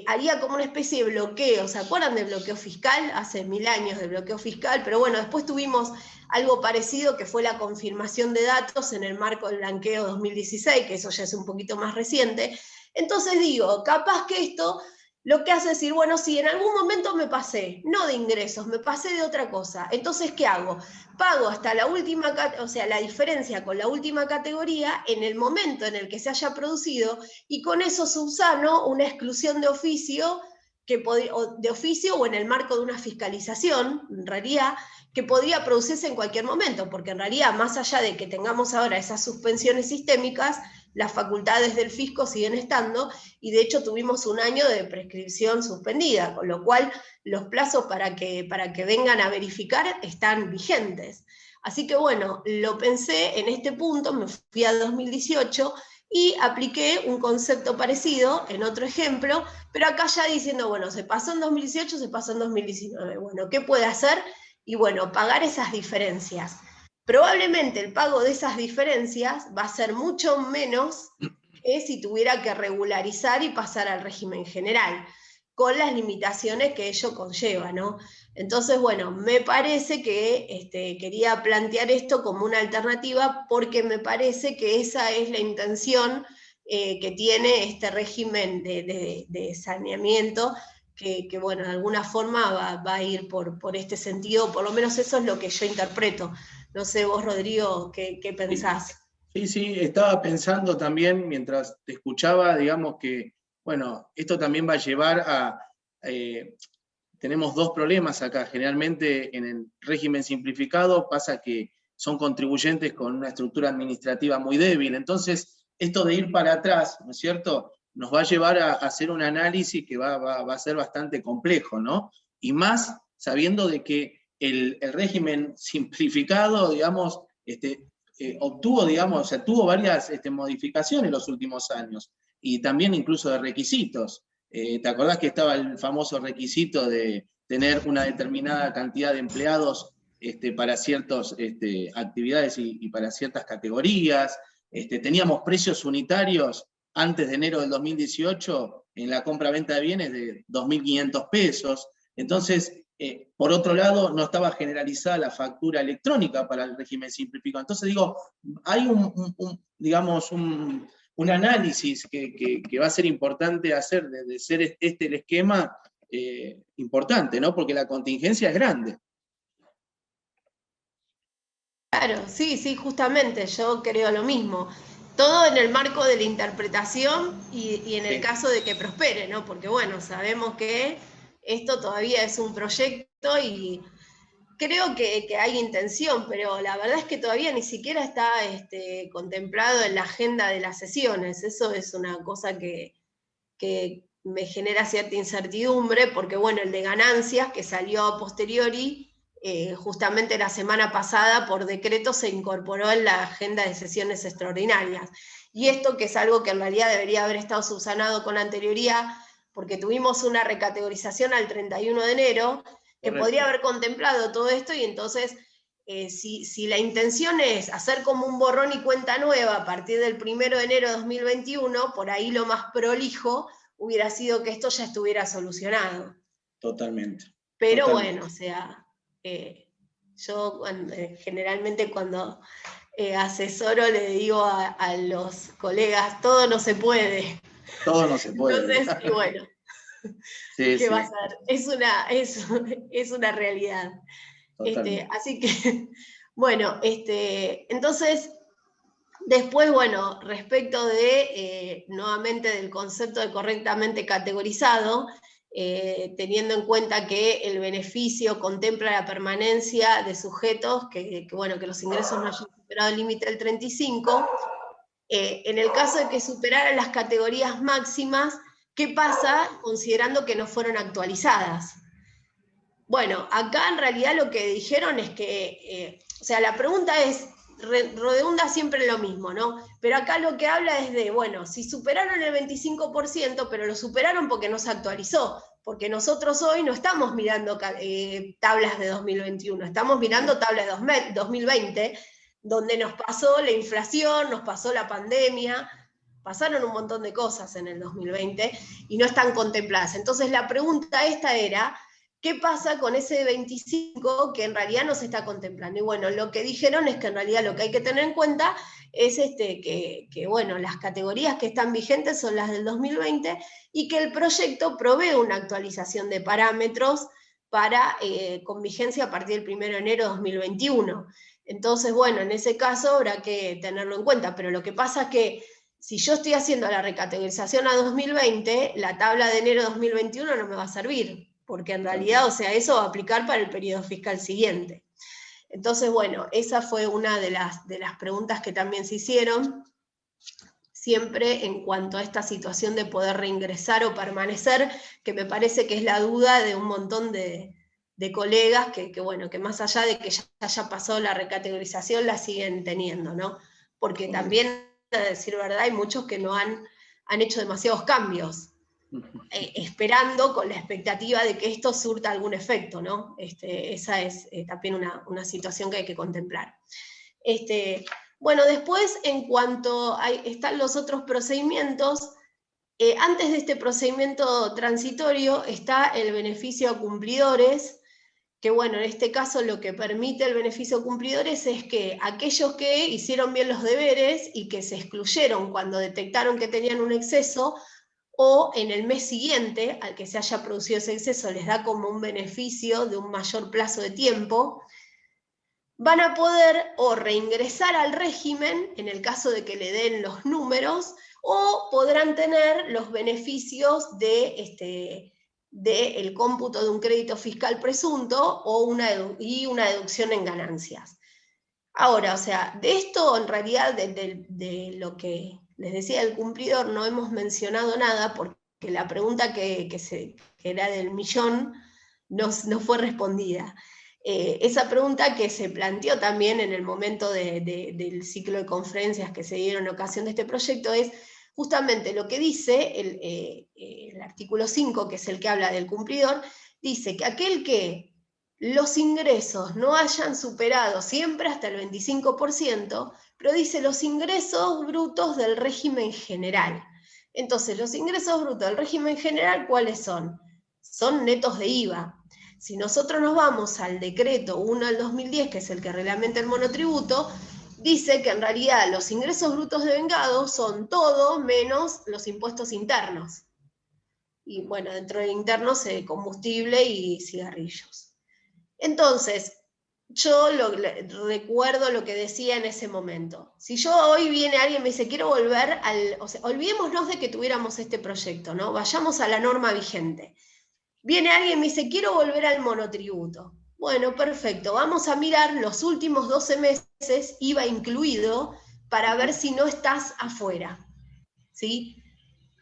[SPEAKER 2] haría como una especie de bloqueo. ¿Se acuerdan del bloqueo fiscal? Hace 1000 años de bloqueo fiscal, pero bueno, después tuvimos algo parecido que fue la confirmación de datos en el marco del blanqueo 2016, que eso ya es un poquito más reciente. Entonces digo, capaz que esto lo que hace es decir, bueno, sí, en algún momento me pasé, no de ingresos, me pasé de otra cosa. Entonces, ¿qué hago? Pago hasta la última, o sea, la diferencia con la última categoría en el momento en el que se haya producido y con eso subsano una exclusión de oficio, o en el marco de una fiscalización, en realidad, que podría producirse en cualquier momento, porque en realidad, más allá de que tengamos ahora esas suspensiones sistémicas, las facultades del fisco siguen estando, y de hecho tuvimos un año de prescripción suspendida, con lo cual los plazos para que vengan a verificar están vigentes. Así que bueno, lo pensé en este punto, me fui a 2018 y apliqué un concepto parecido en otro ejemplo, pero acá ya diciendo, bueno, se pasó en 2018, se pasó en 2019, bueno, ¿qué puede hacer? Y bueno, pagar esas diferencias. probablemente el pago de esas diferencias va a ser mucho menos que si tuviera que regularizar y pasar al régimen general, con las limitaciones que ello conlleva, ¿no? Entonces, bueno, me parece que quería plantear esto como una alternativa porque me parece que esa es la intención que tiene este régimen de saneamiento, que, bueno, de alguna forma va a ir por este sentido, por lo menos eso es lo que yo interpreto. No sé vos, Rodrigo, ¿qué pensás?
[SPEAKER 3] Sí, sí, estaba pensando también mientras te escuchaba, digamos que, bueno, esto también va a llevar a, tenemos dos problemas acá. Generalmente en el régimen simplificado pasa que son contribuyentes con una estructura administrativa muy débil. Entonces, esto de ir para atrás, ¿no es cierto?, nos va a llevar a hacer un análisis que va a ser bastante complejo, ¿no? Y más sabiendo de que el régimen simplificado, digamos, obtuvo, digamos, o sea, tuvo varias modificaciones en los últimos años, y también incluso de requisitos. ¿Te acordás que estaba el famoso requisito de tener una determinada cantidad de empleados para ciertas actividades y para ciertas categorías? Teníamos precios unitarios antes de enero del 2018 en la compra-venta de bienes de 2.500 pesos. Entonces, por otro lado, no estaba generalizada la factura electrónica para el régimen simplificado. Entonces, digo, hay digamos, un análisis que va a ser importante hacer, de ser el esquema importante, ¿no? Porque la contingencia es grande.
[SPEAKER 2] Claro, sí, sí, justamente, yo creo lo mismo. Todo en el marco de la interpretación y en el caso de que prospere, ¿no? Porque bueno, sabemos que esto todavía es un proyecto y creo que hay intención, pero la verdad es que todavía ni siquiera está contemplado en la agenda de las sesiones. Eso es una cosa que me genera cierta incertidumbre, porque bueno, el de ganancias que salió a posteriori, justamente la semana pasada por decreto se incorporó en la agenda de sesiones extraordinarias. Y esto que es algo que en realidad debería haber estado subsanado con anterioridad, porque tuvimos una recategorización al 31 de enero, que correcto, podría haber contemplado todo esto y entonces... si la intención es hacer como un borrón y cuenta nueva a partir del 1 de enero de 2021, por ahí lo más prolijo hubiera sido que esto ya estuviera solucionado.
[SPEAKER 3] Totalmente.
[SPEAKER 2] Pero
[SPEAKER 3] totalmente.
[SPEAKER 2] bueno, o sea, yo generalmente cuando asesoro le digo a los colegas, todo no se puede.
[SPEAKER 3] Todo no se puede.
[SPEAKER 2] Entonces, y bueno,
[SPEAKER 3] sí,
[SPEAKER 2] ¿qué
[SPEAKER 3] sí.
[SPEAKER 2] va a ser? Es una realidad. Así que, bueno, entonces, después, bueno, respecto de, nuevamente, del concepto de correctamente categorizado, teniendo en cuenta que el beneficio contempla la permanencia de sujetos bueno, que los ingresos no hayan superado el límite del 35, en el caso de que superaran las categorías máximas, ¿qué pasa considerando que no fueron actualizadas? Bueno, acá en realidad lo que dijeron es que, o sea, la pregunta es, redunda siempre lo mismo, ¿no? Pero acá lo que habla es de, bueno, si superaron el 25%, pero lo superaron porque no se actualizó, porque nosotros hoy no estamos mirando tablas de 2021, estamos mirando tablas de 2020, donde nos pasó la inflación, nos pasó la pandemia, pasaron un montón de cosas en el 2020 y no están contempladas. Entonces la pregunta esta era, ¿qué pasa con ese 25 que en realidad no se está contemplando? Y bueno, lo que dijeron es que en realidad lo que hay que tener en cuenta es que bueno, las categorías que están vigentes son las del 2020 y que el proyecto provee una actualización de parámetros con vigencia a partir del 1 de enero de 2021. Entonces, bueno, en ese caso habrá que tenerlo en cuenta, pero lo que pasa es que si yo estoy haciendo la recategorización a 2020, la tabla de enero de 2021 no me va a servir, porque en realidad, o sea, eso va a aplicar para el periodo fiscal siguiente. Entonces, bueno, esa fue una de las preguntas que también se hicieron, siempre en cuanto a esta situación de poder reingresar o permanecer, que me parece que es la duda de un montón de colegas que, bueno, que más allá de que ya haya pasado la recategorización, la siguen teniendo, ¿no? Porque también, a decir verdad, hay muchos que no han hecho demasiados cambios. esperando con la expectativa de que esto surta algún efecto, ¿no? Esa es también una situación que hay que contemplar. Bueno, después, en cuanto están los otros procedimientos, antes de este procedimiento transitorio está el beneficio a cumplidores, que bueno, en este caso lo que permite el beneficio a cumplidores es que aquellos que hicieron bien los deberes y que se excluyeron cuando detectaron que tenían un exceso, o en el mes siguiente al que se haya producido ese exceso les da como un beneficio de un mayor plazo de tiempo, van a poder o reingresar al régimen en el caso de que le den los números, o podrán tener los beneficios de el cómputo de un crédito fiscal presunto y una deducción en ganancias. Ahora, o sea, de esto en realidad, de lo que les decía del cumplidor, no hemos mencionado nada porque la pregunta que era del millón no fue respondida. Esa pregunta que se planteó también en el momento del ciclo de conferencias que se dieron en ocasión de este proyecto es justamente lo que dice el artículo 5, que es el que habla del cumplidor, dice que aquel que los ingresos no hayan superado siempre hasta el 25%, pero dice los ingresos brutos del régimen general. Entonces, los ingresos brutos del régimen general, ¿cuáles son? Son netos de IVA. Si nosotros nos vamos al decreto 1 del 2010, que es el que reglamenta el monotributo, dice que en realidad los ingresos brutos devengados son todo menos los impuestos internos. Y bueno, dentro de internos, combustible y cigarrillos. Entonces, yo recuerdo lo que decía en ese momento. Si yo hoy viene alguien y me dice, quiero volver o sea, olvidémonos de que tuviéramos este proyecto, ¿no? Vayamos a la norma vigente. Viene alguien y me dice, quiero volver al monotributo. Bueno, perfecto, vamos a mirar los últimos 12 meses, IVA incluido, para ver si no estás afuera, ¿sí?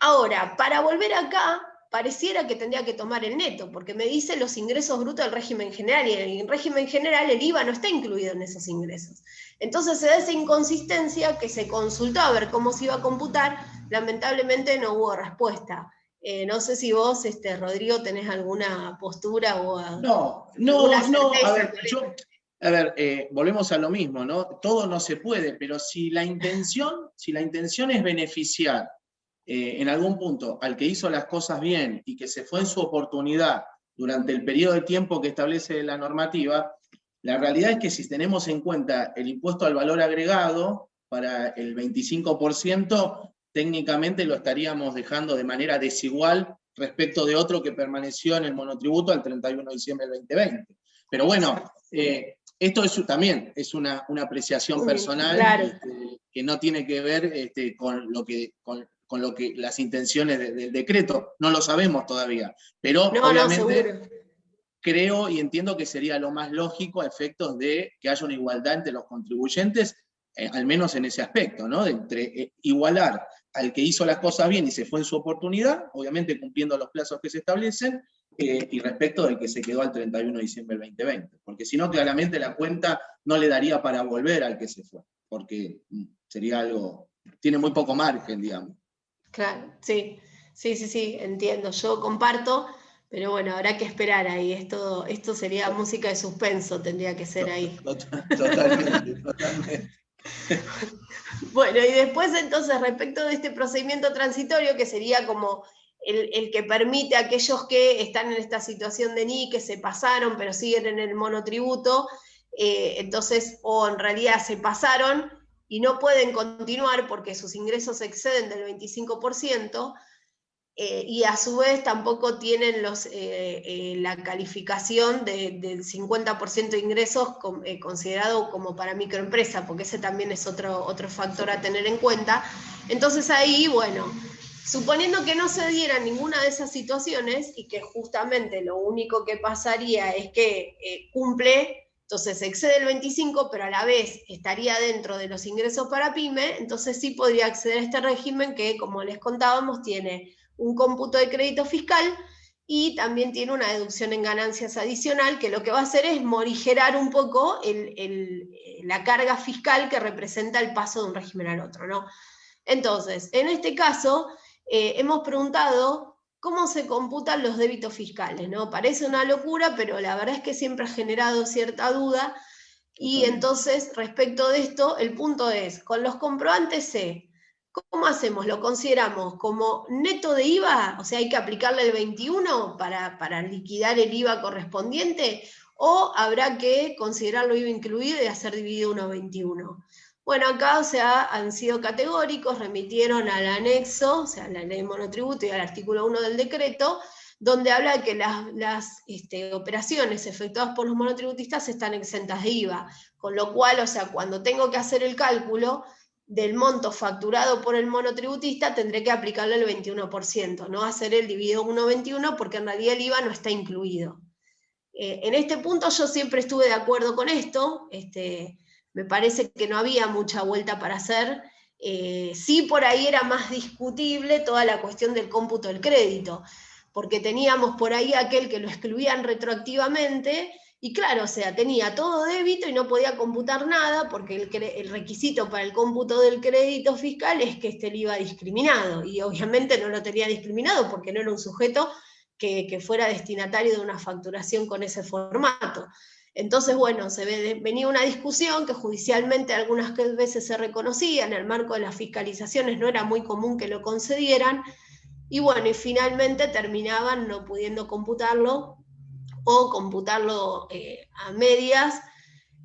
[SPEAKER 2] Ahora, para volver acá, pareciera que tendría que tomar el neto, porque me dice los ingresos brutos del régimen general, y en el régimen general el IVA no está incluido en esos ingresos. Entonces se da esa inconsistencia que se consultó a ver cómo se iba a computar, lamentablemente no hubo respuesta. No sé si vos, Rodrigo, tenés alguna postura o alguna certeza.
[SPEAKER 3] A ver, volvemos a lo mismo, ¿no? Todo no se puede, pero si la intención es beneficiar en algún punto al que hizo las cosas bien y que se fue en su oportunidad durante el periodo de tiempo que establece la normativa, la realidad es que si tenemos en cuenta el impuesto al valor agregado para el 25%, técnicamente lo estaríamos dejando de manera desigual respecto de otro que permaneció en el monotributo al 31 de diciembre del 2020. Pero bueno, esto también es una apreciación personal,
[SPEAKER 2] claro,
[SPEAKER 3] que no tiene que ver con lo que las intenciones del decreto, no lo sabemos todavía, pero obviamente creo y entiendo que sería lo más lógico a efectos de que haya una igualdad entre los contribuyentes, al menos en ese aspecto, ¿no? Entre igualar al que hizo las cosas bien y se fue en su oportunidad, obviamente cumpliendo los plazos que se establecen, y respecto del que se quedó al 31 de diciembre del 2020, porque si no, claramente la cuenta no le daría para volver al que se fue, porque sería algo, tiene muy poco margen, digamos.
[SPEAKER 2] Claro, sí, entiendo, yo comparto, pero bueno, habrá que esperar ahí, esto sería música de suspenso, tendría que ser ahí.
[SPEAKER 3] Totalmente.
[SPEAKER 2] Bueno, y después entonces, respecto de este procedimiento transitorio, que sería como el que permite a aquellos que están en esta situación de NI, que se pasaron, pero siguen en el monotributo, entonces, o en realidad se pasaron y no pueden continuar porque sus ingresos exceden del 25%, y a su vez tampoco tienen la calificación del 50% de ingresos considerado como para microempresa, porque ese también es otro factor a tener en cuenta. Entonces ahí, bueno, suponiendo que no se diera ninguna de esas situaciones y que justamente lo único que pasaría es que cumple, entonces excede el 25, pero a la vez estaría dentro de los ingresos para PYME, entonces sí podría acceder a este régimen que, como les contábamos, tiene un cómputo de crédito fiscal y también tiene una deducción en ganancias adicional, que lo que va a hacer es morigerar un poco la carga fiscal que representa el paso de un régimen al otro, ¿no? Entonces, en este caso, hemos preguntado cómo se computan los débitos fiscales, ¿no? Parece una locura, pero la verdad es que siempre ha generado cierta duda. Y entonces, respecto de esto, el punto es, con los comprobantes C, ¿cómo hacemos? ¿Lo consideramos como neto de IVA? O sea, hay que aplicarle el 21 para liquidar el IVA correspondiente, o habrá que considerarlo IVA incluido y hacer dividido 1,21. Bueno, acá, o sea, han sido categóricos, remitieron al anexo, o sea, la ley de monotributo y al artículo 1 del decreto, donde habla de que las operaciones efectuadas por los monotributistas están exentas de IVA, con lo cual, o sea, cuando tengo que hacer el cálculo del monto facturado por el monotributista, tendré que aplicarle el 21%, no hacer el dividido 1,21, porque en realidad el IVA no está incluido. En este punto yo siempre estuve de acuerdo con esto, me parece que no había mucha vuelta para hacer. Sí, por ahí era más discutible toda la cuestión del cómputo del crédito, porque teníamos por ahí aquel que lo excluían retroactivamente, y claro, o sea, tenía todo débito y no podía computar nada, porque el requisito para el cómputo del crédito fiscal es que esté el IVA discriminado, y obviamente no lo tenía discriminado porque no era un sujeto que fuera destinatario de una facturación con ese formato. Entonces, bueno, venía una discusión que judicialmente algunas veces se reconocía, en el marco de las fiscalizaciones no era muy común que lo concedieran, y bueno, y finalmente terminaban no pudiendo computarlo, o computarlo a medias,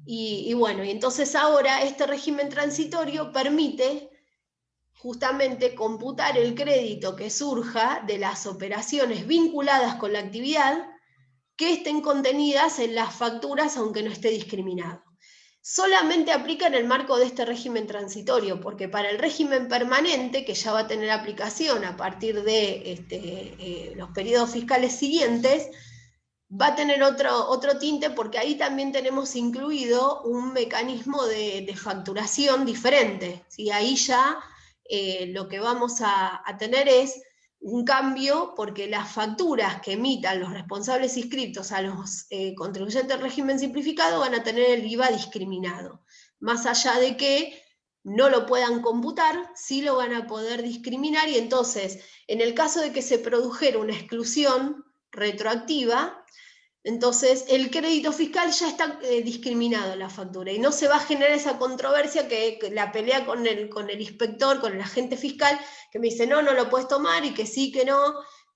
[SPEAKER 2] y bueno, y entonces ahora este régimen transitorio permite justamente computar el crédito que surja de las operaciones vinculadas con la actividad que estén contenidas en las facturas, aunque no esté discriminado. Solamente aplica en el marco de este régimen transitorio, porque para el régimen permanente, que ya va a tener aplicación a partir de los periodos fiscales siguientes, va a tener otro tinte, porque ahí también tenemos incluido un mecanismo de facturación diferente. ¿Sí? Ahí ya lo que vamos a tener es un cambio, porque las facturas que emitan los responsables inscriptos a los contribuyentes del régimen simplificado van a tener el IVA discriminado. Más allá de que no lo puedan computar, sí lo van a poder discriminar, y entonces, en el caso de que se produjera una exclusión retroactiva, entonces el crédito fiscal ya está discriminado en la factura, y no se va a generar esa controversia que la pelea con el inspector, con el agente fiscal, que me dice, no lo puedes tomar, y que sí, que no,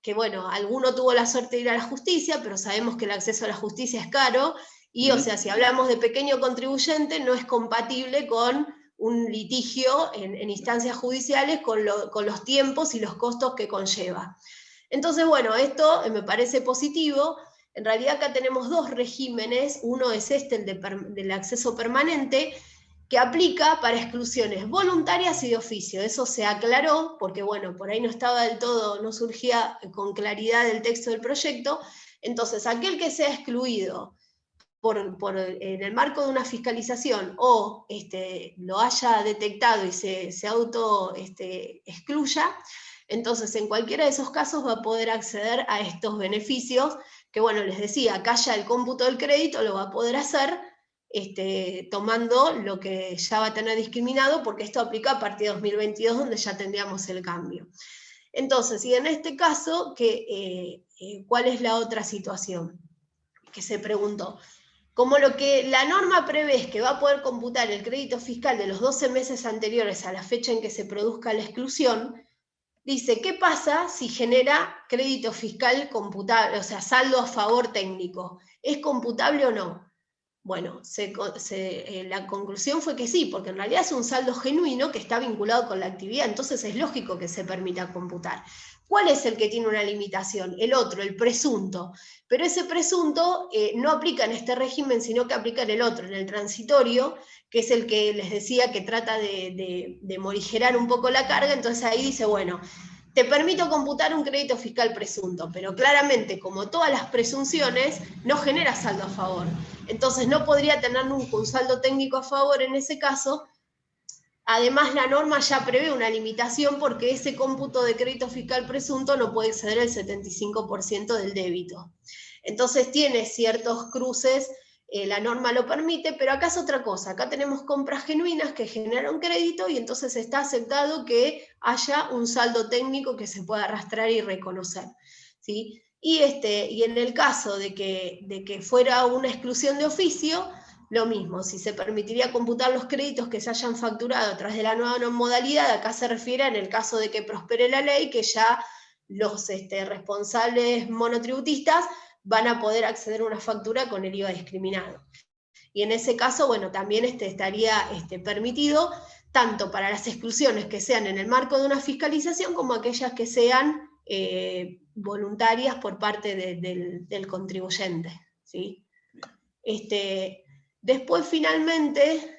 [SPEAKER 2] que bueno, alguno tuvo la suerte de ir a la justicia, pero sabemos que el acceso a la justicia es caro, y o sea, si hablamos de pequeño contribuyente, no es compatible con un litigio en instancias judiciales con los tiempos y los costos que conlleva. Entonces, bueno, esto me parece positivo. En realidad acá tenemos dos regímenes, uno es el del acceso permanente, que aplica para exclusiones voluntarias y de oficio. Eso se aclaró, porque bueno, por ahí no estaba del todo, no surgía con claridad el texto del proyecto. Entonces, aquel que sea excluido en el marco de una fiscalización, o lo haya detectado y se auto excluya, entonces en cualquiera de esos casos va a poder acceder a estos beneficios, que bueno, les decía, acá ya el cómputo del crédito lo va a poder hacer tomando lo que ya va a tener discriminado, porque esto aplica a partir de 2022, donde ya tendríamos el cambio. Entonces, y en este caso, ¿cuál es la otra situación que se preguntó? Como lo que la norma prevé es que va a poder computar el crédito fiscal de los 12 meses anteriores a la fecha en que se produzca la exclusión, dice, ¿qué pasa si genera crédito fiscal computable, o sea, saldo a favor técnico? ¿Es computable o no? Bueno, la conclusión fue que sí, porque en realidad es un saldo genuino que está vinculado con la actividad, entonces es lógico que se permita computar. ¿Cuál es el que tiene una limitación? El otro, el presunto. Pero ese presunto no aplica en este régimen, sino que aplica en el otro, en el transitorio, que es el que les decía que trata de morigerar un poco la carga. Entonces ahí dice, bueno, te permito computar un crédito fiscal presunto, pero claramente, como todas las presunciones, no genera saldo a favor. Entonces no podría tener nunca un saldo técnico a favor en ese caso. Además, la norma ya prevé una limitación, porque ese cómputo de crédito fiscal presunto no puede exceder el 75% del débito. Entonces tiene ciertos cruces la norma lo permite, pero acá es otra cosa. Acá tenemos compras genuinas que generan crédito y entonces está aceptado que haya un saldo técnico que se pueda arrastrar y reconocer, ¿sí? Y en el caso de que fuera una exclusión de oficio, lo mismo, si se permitiría computar los créditos que se hayan facturado a través de la nueva modalidad, acá se refiere en el caso de que prospere la ley, que ya los responsables monotributistas van a poder acceder a una factura con el IVA discriminado. Y en ese caso, bueno, también estaría permitido tanto para las exclusiones que sean en el marco de una fiscalización como aquellas que sean voluntarias por parte del contribuyente, ¿sí? Después, finalmente,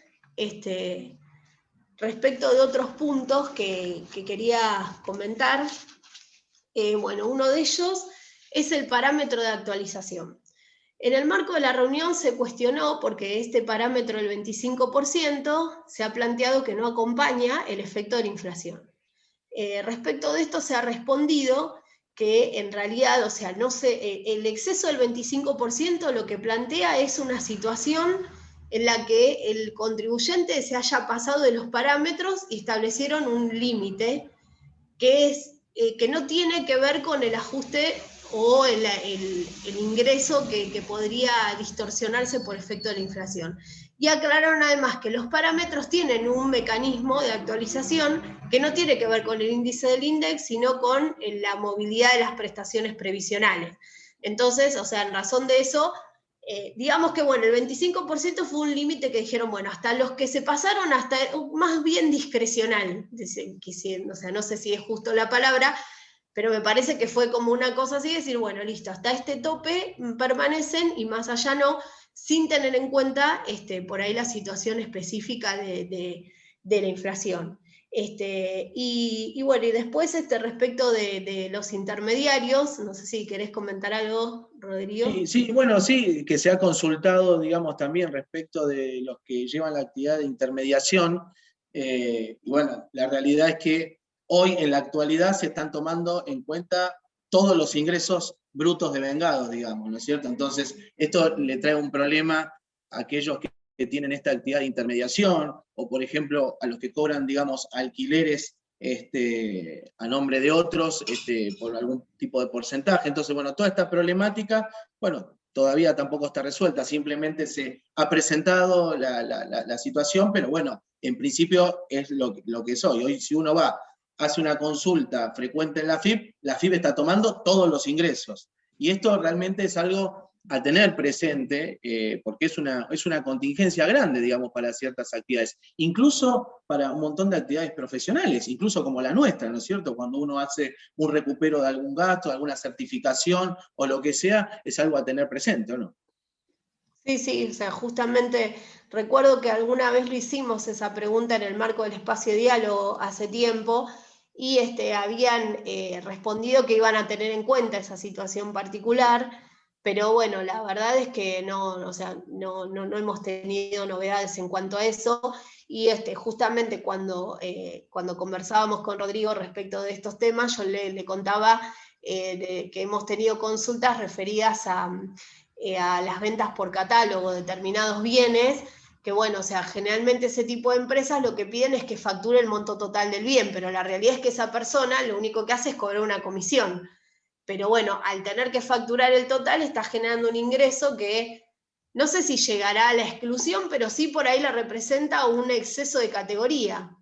[SPEAKER 2] respecto de otros puntos que quería comentar, bueno, uno de ellos es el parámetro de actualización. En el marco de la reunión se cuestionó porque este parámetro del 25% se ha planteado que no acompaña el efecto de la inflación. Respecto de esto se ha respondido que en realidad, o sea, el exceso del 25% lo que plantea es una situación en la que el contribuyente se haya pasado de los parámetros y establecieron un límite que no tiene que ver con el ajuste o el ingreso que podría distorsionarse por efecto de la inflación. Y aclararon además que los parámetros tienen un mecanismo de actualización que no tiene que ver con el índice del INDEX, sino con la movilidad de las prestaciones previsionales. Entonces, o sea, en razón de eso, digamos que bueno, el 25% fue un límite que dijeron, bueno, hasta los que se pasaron, hasta más bien discrecional, o sea, no sé si es justo la palabra, pero me parece que fue como una cosa así, decir, bueno, listo, hasta este tope permanecen y más allá no, sin tener en cuenta por ahí la situación específica de la inflación. Y bueno, y después respecto de los intermediarios, no sé si querés comentar algo, Rodrigo.
[SPEAKER 3] Sí, bueno, sí, que se ha consultado, digamos, también respecto de los que llevan la actividad de intermediación. Y bueno, la realidad es que hoy, en la actualidad, se están tomando en cuenta todos los ingresos brutos devengados, digamos, ¿no es cierto? Entonces, esto le trae un problema a aquellos que tienen esta actividad de intermediación, o por ejemplo, a los que cobran, digamos, alquileres a nombre de otros por algún tipo de porcentaje. Entonces, bueno, toda esta problemática, bueno, todavía tampoco está resuelta, simplemente se ha presentado la situación, pero bueno, en principio es lo que es hoy. Hoy, si uno va, hace una consulta frecuente en la FIP está tomando todos los ingresos. Y esto realmente es algo a tener presente, porque es una contingencia grande, digamos, para ciertas actividades, incluso para un montón de actividades profesionales, incluso como la nuestra, ¿no es cierto? Cuando uno hace un recupero de algún gasto, de alguna certificación o lo que sea, es algo a tener presente, ¿o no?
[SPEAKER 2] Sí, o sea, justamente recuerdo que alguna vez lo hicimos esa pregunta en el marco del espacio de diálogo hace tiempo y habían respondido que iban a tener en cuenta esa situación particular, pero bueno, la verdad es que o sea, no hemos tenido novedades en cuanto a eso y justamente cuando conversábamos con Rodrigo respecto de estos temas, yo le contaba que hemos tenido consultas referidas a las ventas por catálogo de determinados bienes, que bueno, o sea, generalmente ese tipo de empresas lo que piden es que facture el monto total del bien, pero la realidad es que esa persona lo único que hace es cobrar una comisión. Pero bueno, al tener que facturar el total está generando un ingreso que no sé si llegará a la exclusión, pero sí por ahí la representa un exceso de categoría,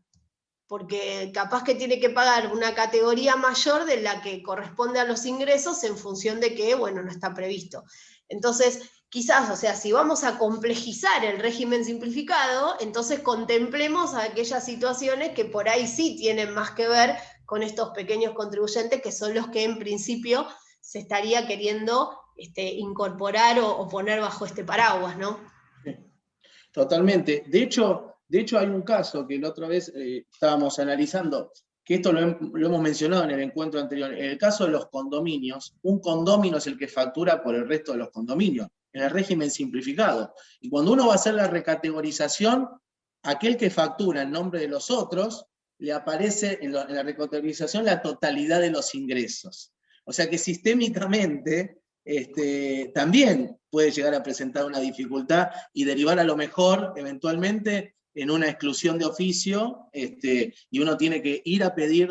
[SPEAKER 2] porque capaz que tiene que pagar una categoría mayor de la que corresponde a los ingresos en función de que, bueno, no está previsto. Entonces, quizás, o sea, si vamos a complejizar el régimen simplificado, entonces contemplemos aquellas situaciones que por ahí sí tienen más que ver con estos pequeños contribuyentes, que son los que en principio se estaría queriendo incorporar o poner bajo este paraguas, ¿no?
[SPEAKER 3] Sí, totalmente. De hecho hay un caso que la otra vez estábamos analizando, que esto lo hemos mencionado en el encuentro anterior. En el caso de los condominios, un condominio es el que factura por el resto de los condominios, en el régimen simplificado. Y cuando uno va a hacer la recategorización, aquel que factura en nombre de los otros, le aparece en la recategorización la totalidad de los ingresos. O sea que sistémicamente también puede llegar a presentar una dificultad y derivar a lo mejor, eventualmente, en una exclusión de oficio, y uno tiene que ir a pedir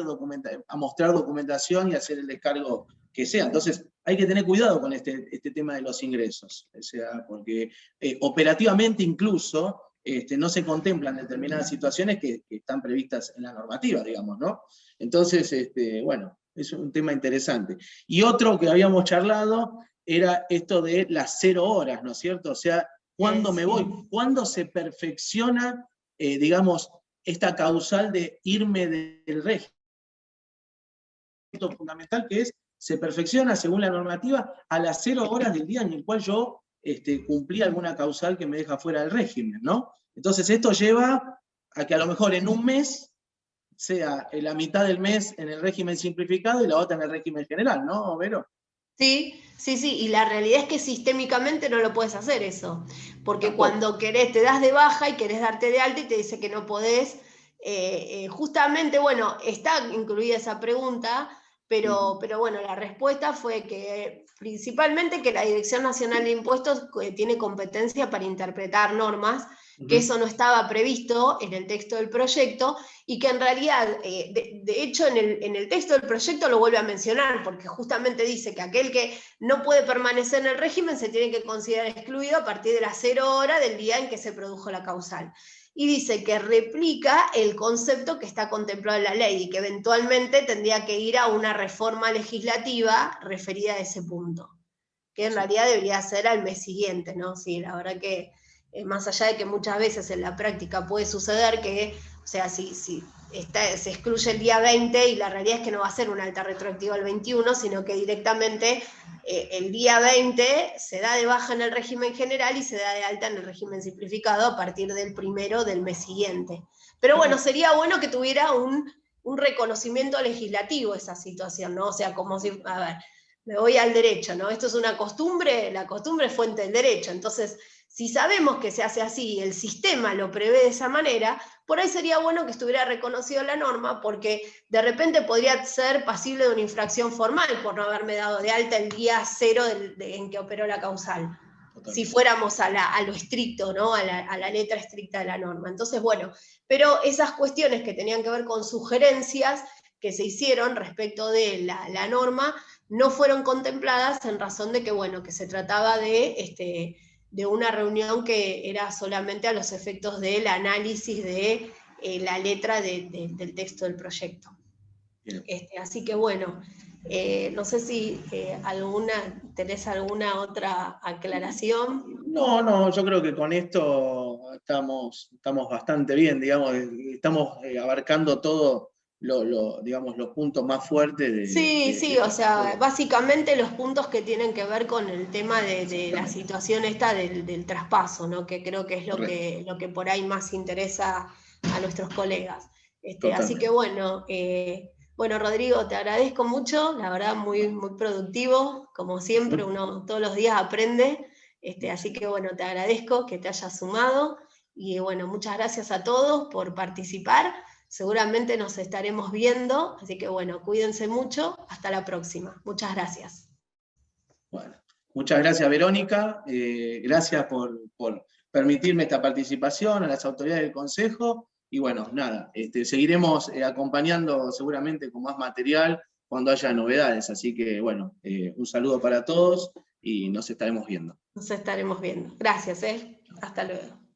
[SPEAKER 3] a mostrar documentación y hacer el descargo que sea. Entonces, hay que tener cuidado con este tema de los ingresos, o sea, porque operativamente incluso no se contemplan determinadas situaciones que están previstas en la normativa, digamos, ¿no? Entonces, bueno, es un tema interesante. Y otro que habíamos charlado era esto de las 0 horas, ¿no es cierto? O sea, ¿cuándo me voy? ¿Cuándo se perfecciona, digamos, esta causal de irme del régimen? Esto fundamental que es, se perfecciona según la normativa a las 0 horas del día en el cual yo cumplí alguna causal que me deja fuera del régimen, ¿no? Entonces esto lleva a que a lo mejor en un mes sea la mitad del mes en el régimen simplificado y la otra en el régimen general, ¿no, Vero?
[SPEAKER 2] Sí, y la realidad es que sistémicamente no lo puedes hacer eso, porque cuando querés, te das de baja y querés darte de alta y te dice que no podés, justamente, bueno, está incluida esa pregunta, pero bueno, la respuesta fue que principalmente que la Dirección Nacional de Impuestos tiene competencia para interpretar normas, que eso no estaba previsto en el texto del proyecto, y que en realidad, de hecho, en el texto del proyecto lo vuelve a mencionar, porque justamente dice que aquel que no puede permanecer en el régimen se tiene que considerar excluido a partir de las 0 horas del día en que se produjo la causal. Y dice que replica el concepto que está contemplado en la ley y que eventualmente tendría que ir a una reforma legislativa referida a ese punto, que en realidad debería ser al mes siguiente, ¿no? Sí, la verdad que más allá de que muchas veces en la práctica puede suceder que, o sea, si se excluye el día 20 y la realidad es que no va a ser una alta retroactiva el 21, sino que directamente el día 20 se da de baja en el régimen general y se da de alta en el régimen simplificado a partir del 1 del mes siguiente. Pero bueno, sería bueno que tuviera un reconocimiento legislativo esa situación, ¿no? O sea, como si, a ver, me voy al derecho, ¿no? Esto es una costumbre, la costumbre es fuente del derecho, entonces si sabemos que se hace así y el sistema lo prevé de esa manera, por ahí sería bueno que estuviera reconocido la norma, porque de repente podría ser pasible de una infracción formal por no haberme dado de alta el día 0 en que operó la causal. Totalmente. Si fuéramos a lo estricto, ¿no? a la letra estricta de la norma. Entonces, bueno, pero esas cuestiones que tenían que ver con sugerencias que se hicieron respecto de la norma no fueron contempladas en razón de que, bueno, que se trataba de una reunión que era solamente a los efectos del análisis de la letra del texto del proyecto. Así que bueno, no sé si tenés alguna otra aclaración.
[SPEAKER 3] No, yo creo que con esto estamos bastante bien, digamos, estamos abarcando todo digamos, los puntos más fuertes
[SPEAKER 2] Sí, o sea, básicamente los puntos que tienen que ver con el tema de la situación esta del traspaso, ¿no? Que creo que es lo que por ahí más interesa a nuestros colegas. Así que bueno, Rodrigo, te agradezco mucho, la verdad muy, muy productivo, como siempre, uno todos los días aprende, así que bueno, te agradezco que te hayas sumado, y bueno, muchas gracias a todos por participar. Seguramente nos estaremos viendo, así que bueno, cuídense mucho, hasta la próxima. Muchas gracias.
[SPEAKER 3] Bueno, muchas gracias, Verónica, gracias por permitirme esta participación, a las autoridades del Consejo, y bueno, nada, seguiremos acompañando seguramente con más material cuando haya novedades, así que bueno, un saludo para todos y nos estaremos viendo.
[SPEAKER 2] Nos estaremos viendo. Gracias, hasta luego.